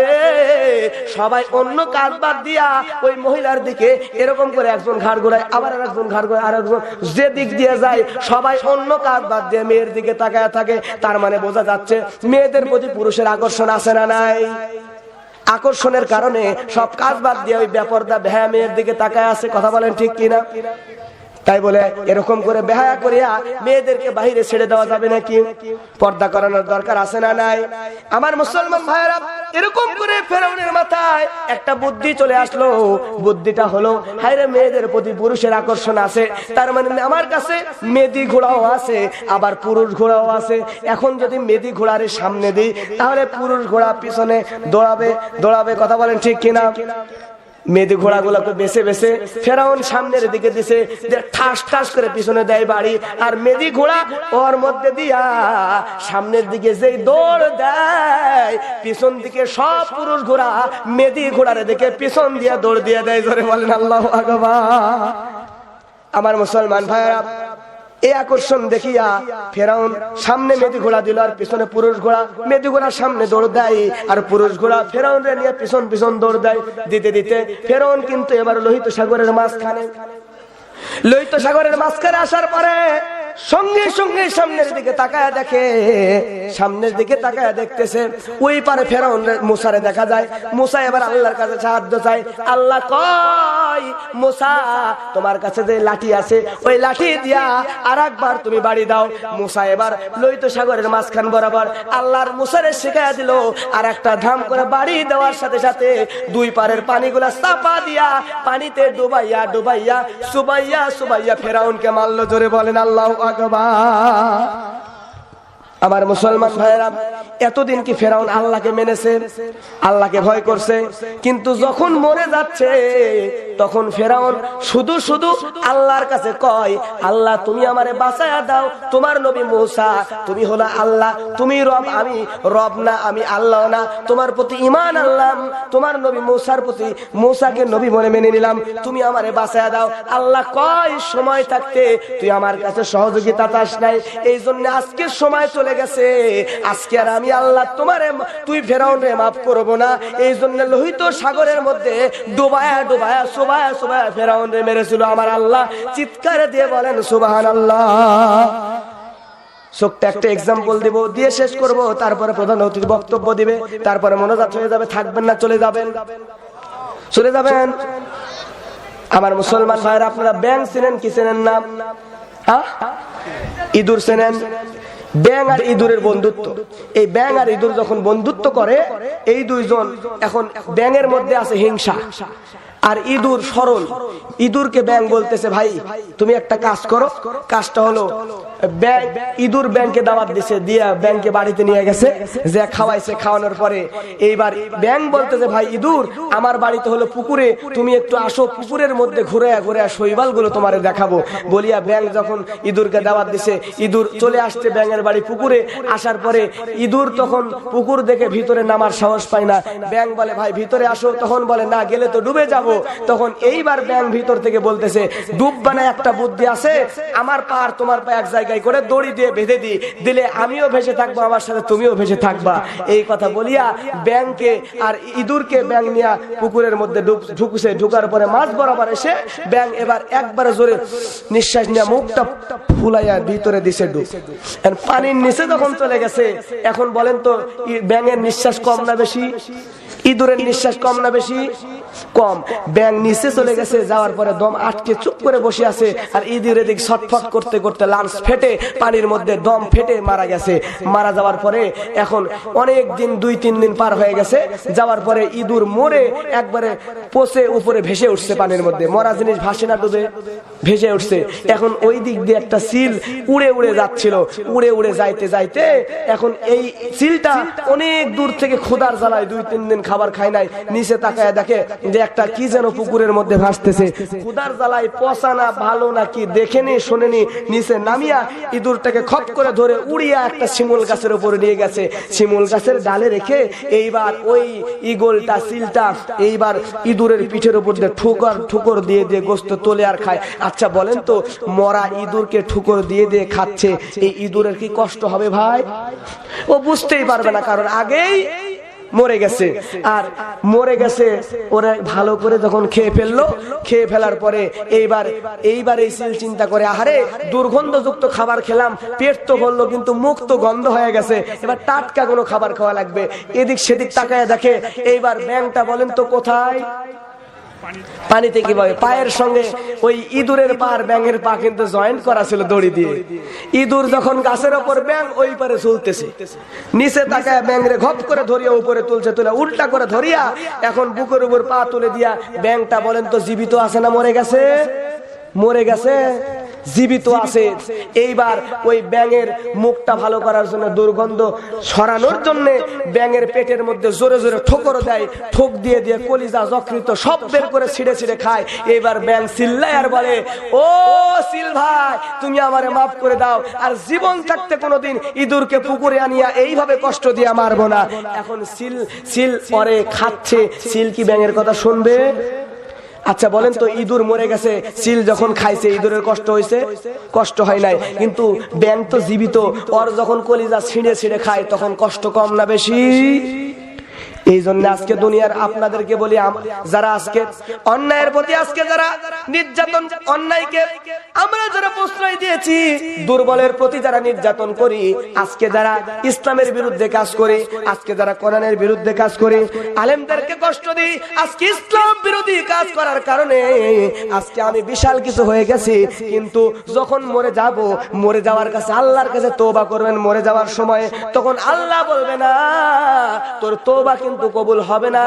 সবাই অন্য কাজ বাদ দিয়া ওই মহিলার দিকে এরকম করে একজন ঘাড় ঘোরায়, আবার আরেকজন ঘাড় ঘোরায়, আরেকজন যে দিক দিয়ে যায় সবাই অন্য কাজ বাদ দিয়ে মেয়ের দিকে তাকায় থাকে। তার মানে বোঝা যাচ্ছে মেয়েদের প্রতি পুরুষের আকর্ষণ আছে না নাই? আকর্ষণের কারণে সব কাজ বাদ দিয়ে ওই বেপরদা ভ্যা মেয়ের দিকে তাকায় আছে। কথা বলেন ঠিক কিনা? তাই বলে এরকম করে বেহায়া করিয়া মেয়েদেরকে বাইরে ছেড়ে দেওয়া যাবে নাকি? পর্দা করানোর দরকার আছে না নাই? আমার মুসলমান ভাইরা, এরকম করে ফেরাউনের মাথায় একটা বুদ্ধি চলে আসলো। বুদ্ধিটা হলো, হায়রে মেয়েদের প্রতি পুরুষের আকর্ষণ আছে, তার মানে আমার কাছে মেদি ঘোড়াও আছে, আবার পুরুষ ঘোড়াও আছে। এখন যদি মেদি ঘোড়ার সামনে দিই, তাহলে পুরুষ ঘোড়া পিছনে দৌড়াবে। কথা বলেন ঠিক কিনা? মেদি ঘোড়াগুলোকে বেছে বেছে ফেরাউন সামনের দিকে দিছে, যে ঠাস ঠাস করে পিছনে দেয় বাড়ি, আর মেদি ঘোড়া ওর মধ্যে দিয়া সামনের দিকে যেই দৌড় দেয়, পিছন দিকে সব পুরুষ ঘোড়া মেদি ঘোড়ার দিকে পিছন দিয়া দৌড় দিয়ে দেয়। জোরে বলেন আল্লাহু আকবার। আমার মুসলমান ভাইরা, এই আকর্ষণ দেখিয়া ফেরাউন সামনে মেদি ঘোড়া দিল, আর পিছনে পুরুষ ঘোড়া। মেদি ঘোড়ার সামনে দৌড় দেয়, আর পুরুষ ঘোড়া ফেরাউনরে নিয়ে পিছন পিছন দৌড় দেয়। দিতে দিতে ফেরাউন কিন্তু এবার লোহিত সাগরের মাঝখানে। লোহিত সাগরের মাঝখানে আসার পরে সঙ্গে সঙ্গে সামনের দিকে তাকায় দেখে, সামনের দিকে তাকায় দেখতেছে ওই পারে ফেরাউন মুসারে দেখা যায়। মুসা এবার আল্লাহর কাছে সাহায্য চায়। আল্লাহ কয়, মুসা তোমার কাছে যে লাঠি আছে, ওই লাঠি দিয়া আরেকবার তুমি বাড়ি দাও। মুসা এবার লোহিত সাগরের মাঝখান বরাবর আল্লাহর মুসারে শিখাইয়া দিল, আর একটা ধাম করে বাড়ি দেওয়ার সাথে সাথে দুই পারের পানিগুলা চাপা দিয়া পানিতে ডুবাইয়া ডুবাইয়া সুবাইয়া সুবাইয়া ফেরাউনকে মারলো। জোরে বলেন আল্লাহু আকবার। আমার মুসলমান ভাইরা, এতদিন কি ফেরাউন আল্লাহকে মেনেছে, আল্লাহকে ভয় করছে? কিন্তু যখন মরে যাচ্ছে, তখন ফেরাউন শুধু শুধু আল্লাহর কাছে কয়, আল্লাহ তুমি আমারে বাঁচায়া দাও, তোমার নবী মূসা তুমি হলো আল্লাহ, তুমি রব, আমি রব না, আমি আল্লাহ না, তোমার প্রতি ঈমান আনলাম, তোমার নবী মূসার প্রতি, মূসাকে নবী বলে মেনে নিলাম, তুমি আমারে বাঁচায়া দাও। আল্লাহ কয়, সময় থাকতে তুই আমার কাছে সহযোগিতা চাস নাই, এই জন্য আজকের সময় চলে গেছে, আজকে আর আমি আল্লাহ তোমারে, তুই ফেরাউনরে মাফ করব না। এই জন্য লোহিত সাগরের মধ্যে ডুবায়া ডুবায়া সুবায়া সুবায়া ফেরাউনরে মেরেছিল আমার আল্লাহ। চিৎকার দিয়ে বলেন সুবহানাল্লাহ। ছোট্ট একটা এক্সাম্পল দিব, দিয়ে শেষ করব, তারপরে প্রধান অতিথি বক্তব্য দিবে, তারপরে মোনাজাত হয়ে যাবে। থাকবেন না চলে যাবেন? চলে যাবেন। আমার মুসলমান ভাইরা, আপনারা ব্যাং চেনেন কি চেনেন না? ইঁদুর চেনেন? ব্যাং আর ইঁদুরের বন্ধুত্ব। এই ব্যাং আর ইঁদুর যখন বন্ধুত্ব করে, এই দুইজন, এখন ব্যাঙের মধ্যে আছে হিংসা, আর ইঁদুর সরল। ইঁদুরকে ব্যাং বলতেছে, ভাই তুমি একটা কাজ করো। কাজটা হলো, ইঁদুর ব্যাংকে দাওয়াত দিছে, দিয়া ব্যাংকে বাড়িতে নিয়ে গেছে, যে খাওয়াইছে। খাওয়ানোর পরে এইবার ব্যাং বলতেছে, ভাই ইঁদুর আমার বাড়িতে হলো পুকুরে, তুমি একটু আসো, পুকুরের মধ্যে ঘুরে ঘুরে শৈবাল গুলো তোমারে দেখাবো। বলিয়া ব্যাং যখন ইঁদুরকে দাওয়াত দিছে, ইঁদুর চলে আসছে ব্যাঙের বাড়ি পুকুরে। আসার পরে ইঁদুর তখন পুকুর দেখে ভিতরে নামার সাহস পায় না। ব্যাং বলে, ভাই ভিতরে আসো। তখন বলে, না গেলে তো ডুবে যাবো। তখন এইবার ব্যাং ভিতর থেকে বলতেছে, ডুববা না, একটা বুদ্ধি আছে, আমার পা আর তোমার পা এক জায়গায় করে দড়ি দিয়ে বেঁধে দিলে আমিও ভেসে থাকবো, আমার সাথে তুমিও ভেসে থাকবা। এই কথা বলিয়া ব্যাংকে আর ইঁদুরকে ব্যাং নিয়ে পুকুরের মধ্যে ঢুকছে। ঢুকার পরে মাছ বরাবর এসে ব্যাং এবার একবারে জোরে নিঃশ্বাস নিয়ে মুখটা ফুলাইয়া ভিতরে দিছে ডুব। পানির নিচে যখন চলে গেছে, এখন বলেন তো ব্যাঙের নিঃশ্বাস কম না বেশি? ইঁদুরের নিঃশ্বাস কম না বেশি? কম। ব্যাং নিচে চলে গেছে, যাওয়ার পরে দম আটকে চুপ করে বসে আছে, আর ইঁদুর এদিক ছটফট করতে করতে লাঞ্চ ফেটে পানির মধ্যে দম ফেটে মারা গেছে। মারা যাওয়ার পরে এখন অনেক দিন, 2-3 দিন পার হয়ে গেছে। যাওয়ার পরে ইঁদুর মরে একবারে পচে উপরে ভেসে উঠছে পানির মধ্যে। মরা জিনিস ভাসে না, ডুবে ভেসে উঠছে। এখন ওই দিক দিয়ে একটা সিল উড়ে উড়ে যাচ্ছিল। উড়ে উড়ে যাইতে যাইতে এখন এই সিলটা অনেক দূর থেকে ক্ষুধার জ্বালায় 2-3 দিন খাবার খায় নাই, নিচে তাকায় দেখে যে একটা কি যেন পুকুরের মধ্যে ভাসতেছে। ক্ষুধার জ্বালায় পচা না ভালো নাকি দেখেনি শোনেনি, নিচে নামিয়া ইঁদুরটাকে খপ করে ধরে উড়িয়া একটা শিমুল গাছের উপরে নিয়ে গেছে। শিমুল গাছের ডালে রেখে এইবার ওই ইগলটা, সিলটা এইবার ইঁদুরের পিঠের উপর দিয়ে ঠুকর দিয়ে দিয়ে গোস্ত তোলে আর খায়। আচ্ছা বলেন তো, মরা ইঁদুরকে ঠুকর দিয়ে দিয়ে খাচ্ছে, এই ইঁদুরের কি কষ্ট হবে ভাই? ও বুঝতেই পারবে না, কারণ আগেই মরে গেছে। আর মরে গেছে ওরা ভালো করে যখন খেয়ে ফেললো, খেয়ে ফেলার পরে এইবার এই সিল চিন্তা করে, আহারে দুর্গন্ধযুক্ত খাবার খেলাম, পেট তো ভরলো কিন্তু মুখ তো গন্ধ হয়ে গেছে, এবার টাটকা কোনো খাবার খাওয়া লাগবে। এদিক সেদিক তাকায় দেখে, এইবার ব্যাঙটা বলেন তো কোথায়? পানিতে কিভাবে? পায়ের সঙ্গে ওই ইঁদুরের পা আর ব্যাঙের পা কিন্তু জয়েন্ট করা ছিল দড়ি দিয়ে। ইঁদুর যখন গাছের ওপর, ব্যাঙ ওই পারে ঝুলতেছে, নিচে তাকায় ব্যাঙরে ঘপ করে ধরিয়া উপরে তুলছে, তুলে উল্টা করে ধরিয়া এখন বুকের উপর পা তুলে দিয়া ব্যাঙটা বলেন তো জীবিত আছে না মরে গেছে? মরে গেছে, জীবিত আছে। এইবার ওই ব্যাঙের মুখটা ভালো করার জন্য, দুর্গন্ধ সরানোর জন্য ব্যাঙের পেটের মধ্যে জোরে জোরে ঠোকর দেয়, ঠোক দিয়ে দিয়ে কলিজা যকৃত সব বের করে ছিঁড়ে ছিঁড়ে খায়। এইবার ব্যাঙ চিল্লায় আর বলে, ও সিল ভাই, তুমি আমারে মাফ করে দাও, আর জীবন থাকতে কোনোদিন ইঁদুরকে পুকুরে আনিয়া এইভাবে কষ্ট দিয়ে মারবো না। এখন সিল পরে খাচ্ছে, সিল কি ব্যাঙের কথা শুনবে? আচ্ছা বলেন তো, ইঁদুর মরে গেছে, সিল যখন খাইছে ইঁদুরের কষ্ট হয়েছে? কষ্ট হয় নাই। কিন্তু ব্যাঙ তো জীবিত, ওর যখন কলিজা ছিঁড়ে ছিঁড়ে খায় তখন কষ্ট কম না বেশি? এই জন্য আজকে দুনিয়ার আপনাদেরকে বলি, যারা আজকে অন্যায়ের প্রতি, আজকে যারা নির্যাতন, অন্যায়কে আমরা যারা প্রশ্রয় দিয়েছি, দুর্বলের প্রতি যারা নির্যাতন করি, আজকে যারা ইসলামের বিরুদ্ধে কাজ করি, আজকে যারা কোরআনের বিরুদ্ধে কাজ করি, আলেমদেরকে কষ্ট দিই, আজকে ইসলাম বিরোধী কাজ করার কারণে আজকে আমি বিশাল কিছু হয়ে গেছি। কিন্তু যখন মরে যাব, মরে যাওয়ার কাছে আল্লাহর কাছে তওবা করবেন, মরে যাওয়ার সময় তখন আল্লাহ বলবে না তোর তওবা কিন্তু কবুল হবে না,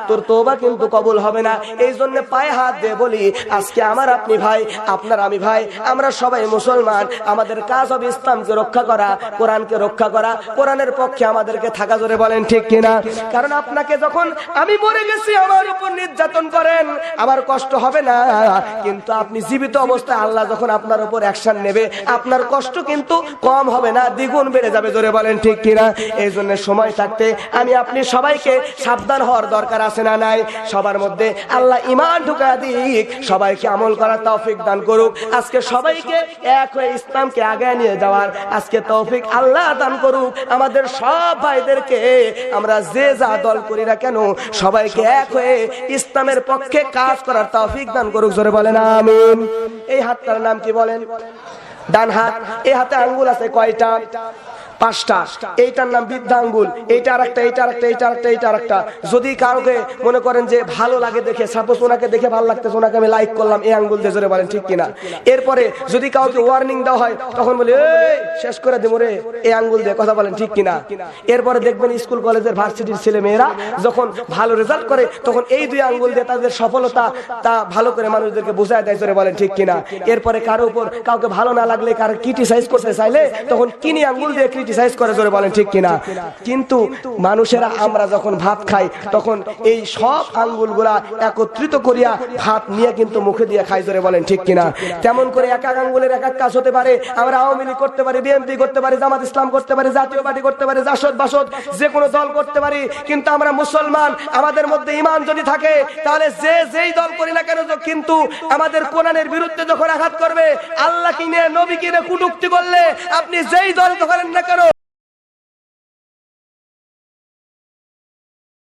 তোর তওবা কিন্তু কবুল হবে না। এই জন্য পায়ে হাত দিয়ে বলি, আজকে আমার আপনি ভাই, আপনার আমি ভাই, আমরা সবাই মুসলমান, আমাদের কাজ হবে ইসলামকে রক্ষা করা, কোরআনকে রক্ষা করা, কোরআনের পক্ষে আমাদেরকে থাকা। জোরে বলেন ঠিক কিনা? কারণ আপনাকে যখন আমি মরে গেছি আমার উপর নির্যাতন করেন, আমার কষ্ট হবে না, কিন্তু আপনি জীবিত অবস্থায় আল্লাহ যখন আপনার উপর অ্যাকশন নেবে, আপনার কষ্ট কিন্তু কম হবে না, দ্বিগুণ বেড়ে যাবে। জোরে বলেন ঠিক কিনা? এই জন্য সময় থাকতে আমি আপনি সবাইকে সাবধান হওয়ার দরকার আছে না নাই? সবার মধ্যে আল্লাহ ঈমান ঢুকায়া দিক, সবাইকে আমল করার তৌফিক দান করুক। আজকে সবাইকে এক হয়ে ইসলামকে আগে নিয়ে যাওয়ার আজকে তৌফিক আল্লাহ দান করুক। আমাদের সব ভাইদেরকে আমরা যে যা দল করি না কেন, সবাইকে এক হয়ে ইসলামের পক্ষে কাজ করার তৌফিক দান করুক। জোরে বলেন আমিন। এই হাতটার নাম কি বলেন? ডান হাত। এই হাতে আঙ্গুল আছে কয়টা? 5টা। এইটার নাম বৃদ্ধা আঙ্গুল। এইটা আরেকটা, এইটা আরেকটা, এইটা আরেকটা, এইটা আরেকটা। যদি কাউকে মনে করেন যে ভালো লাগে দেখে, সাপোজ ওনাকে দেখে ভালো লাগতেছে, ওনাকে আমি লাইক করলাম এই আঙ্গুল দিয়ে। জোরে বলেন ঠিক কিনা? এরপরে যদি কাউকে ওয়ার্নিং দেওয়া হয় তখন বলে এই শেষ করে দেবো রে, এই আঙ্গুল দিয়ে। কথা বলেন ঠিক কিনা? এরপরে দেখবেন স্কুল কলেজের ভার্সিটির ছেলে মেয়েরা যখন ভালো রেজাল্ট করে তখন এই 2 আঙ্গুল দিয়ে তাদের সফলতা তা ভালো করে মানুষদেরকে বোঝায় দেয়। জোরে বলেন ঠিক কিনা? এরপরে কারো উপর কাউকে ভালো না লাগলে, কারো ক্রিটিসাইজ করতে চাইলে তখন কিনি আঙ্গুল দিয়ে ক্রিটিসাইজ করে। জোরে বলেন ঠিক কিনা? কিন্তু মানুষেরা আমরা যখন ভাত খাই তখন এই সব আঙ্গুলগুলা একত্রিত করিয়া ভাত নিয়ে কিন্তু মুখে দিয়ে খাই। জোরে বলেন ঠিক কিনা? তেমন করে এক এক আঙ্গুলের এক এক কাজ হতে পারে। আমরা আওয়ামী লীগ করতে পারি, বিএনপি করতে পারি, জামাত ইসলাম করতে পারি, জাতীয় পার্টি করতে পারি, জাসদ বাসদ যে কোনো দল করতে পারি, কিন্তু আমরা মুসলমান। আমাদের মধ্যে ঈমান যদি থাকে তাহলে যে যেই দল করি না কেন, কিন্তু আমাদের কোরআনের বিরুদ্ধে যখন আঘাত করবে, আল্লাহ কিনে নবী কিনে কুটুক্তি করলে, আপনি যেই দল করেন না কেন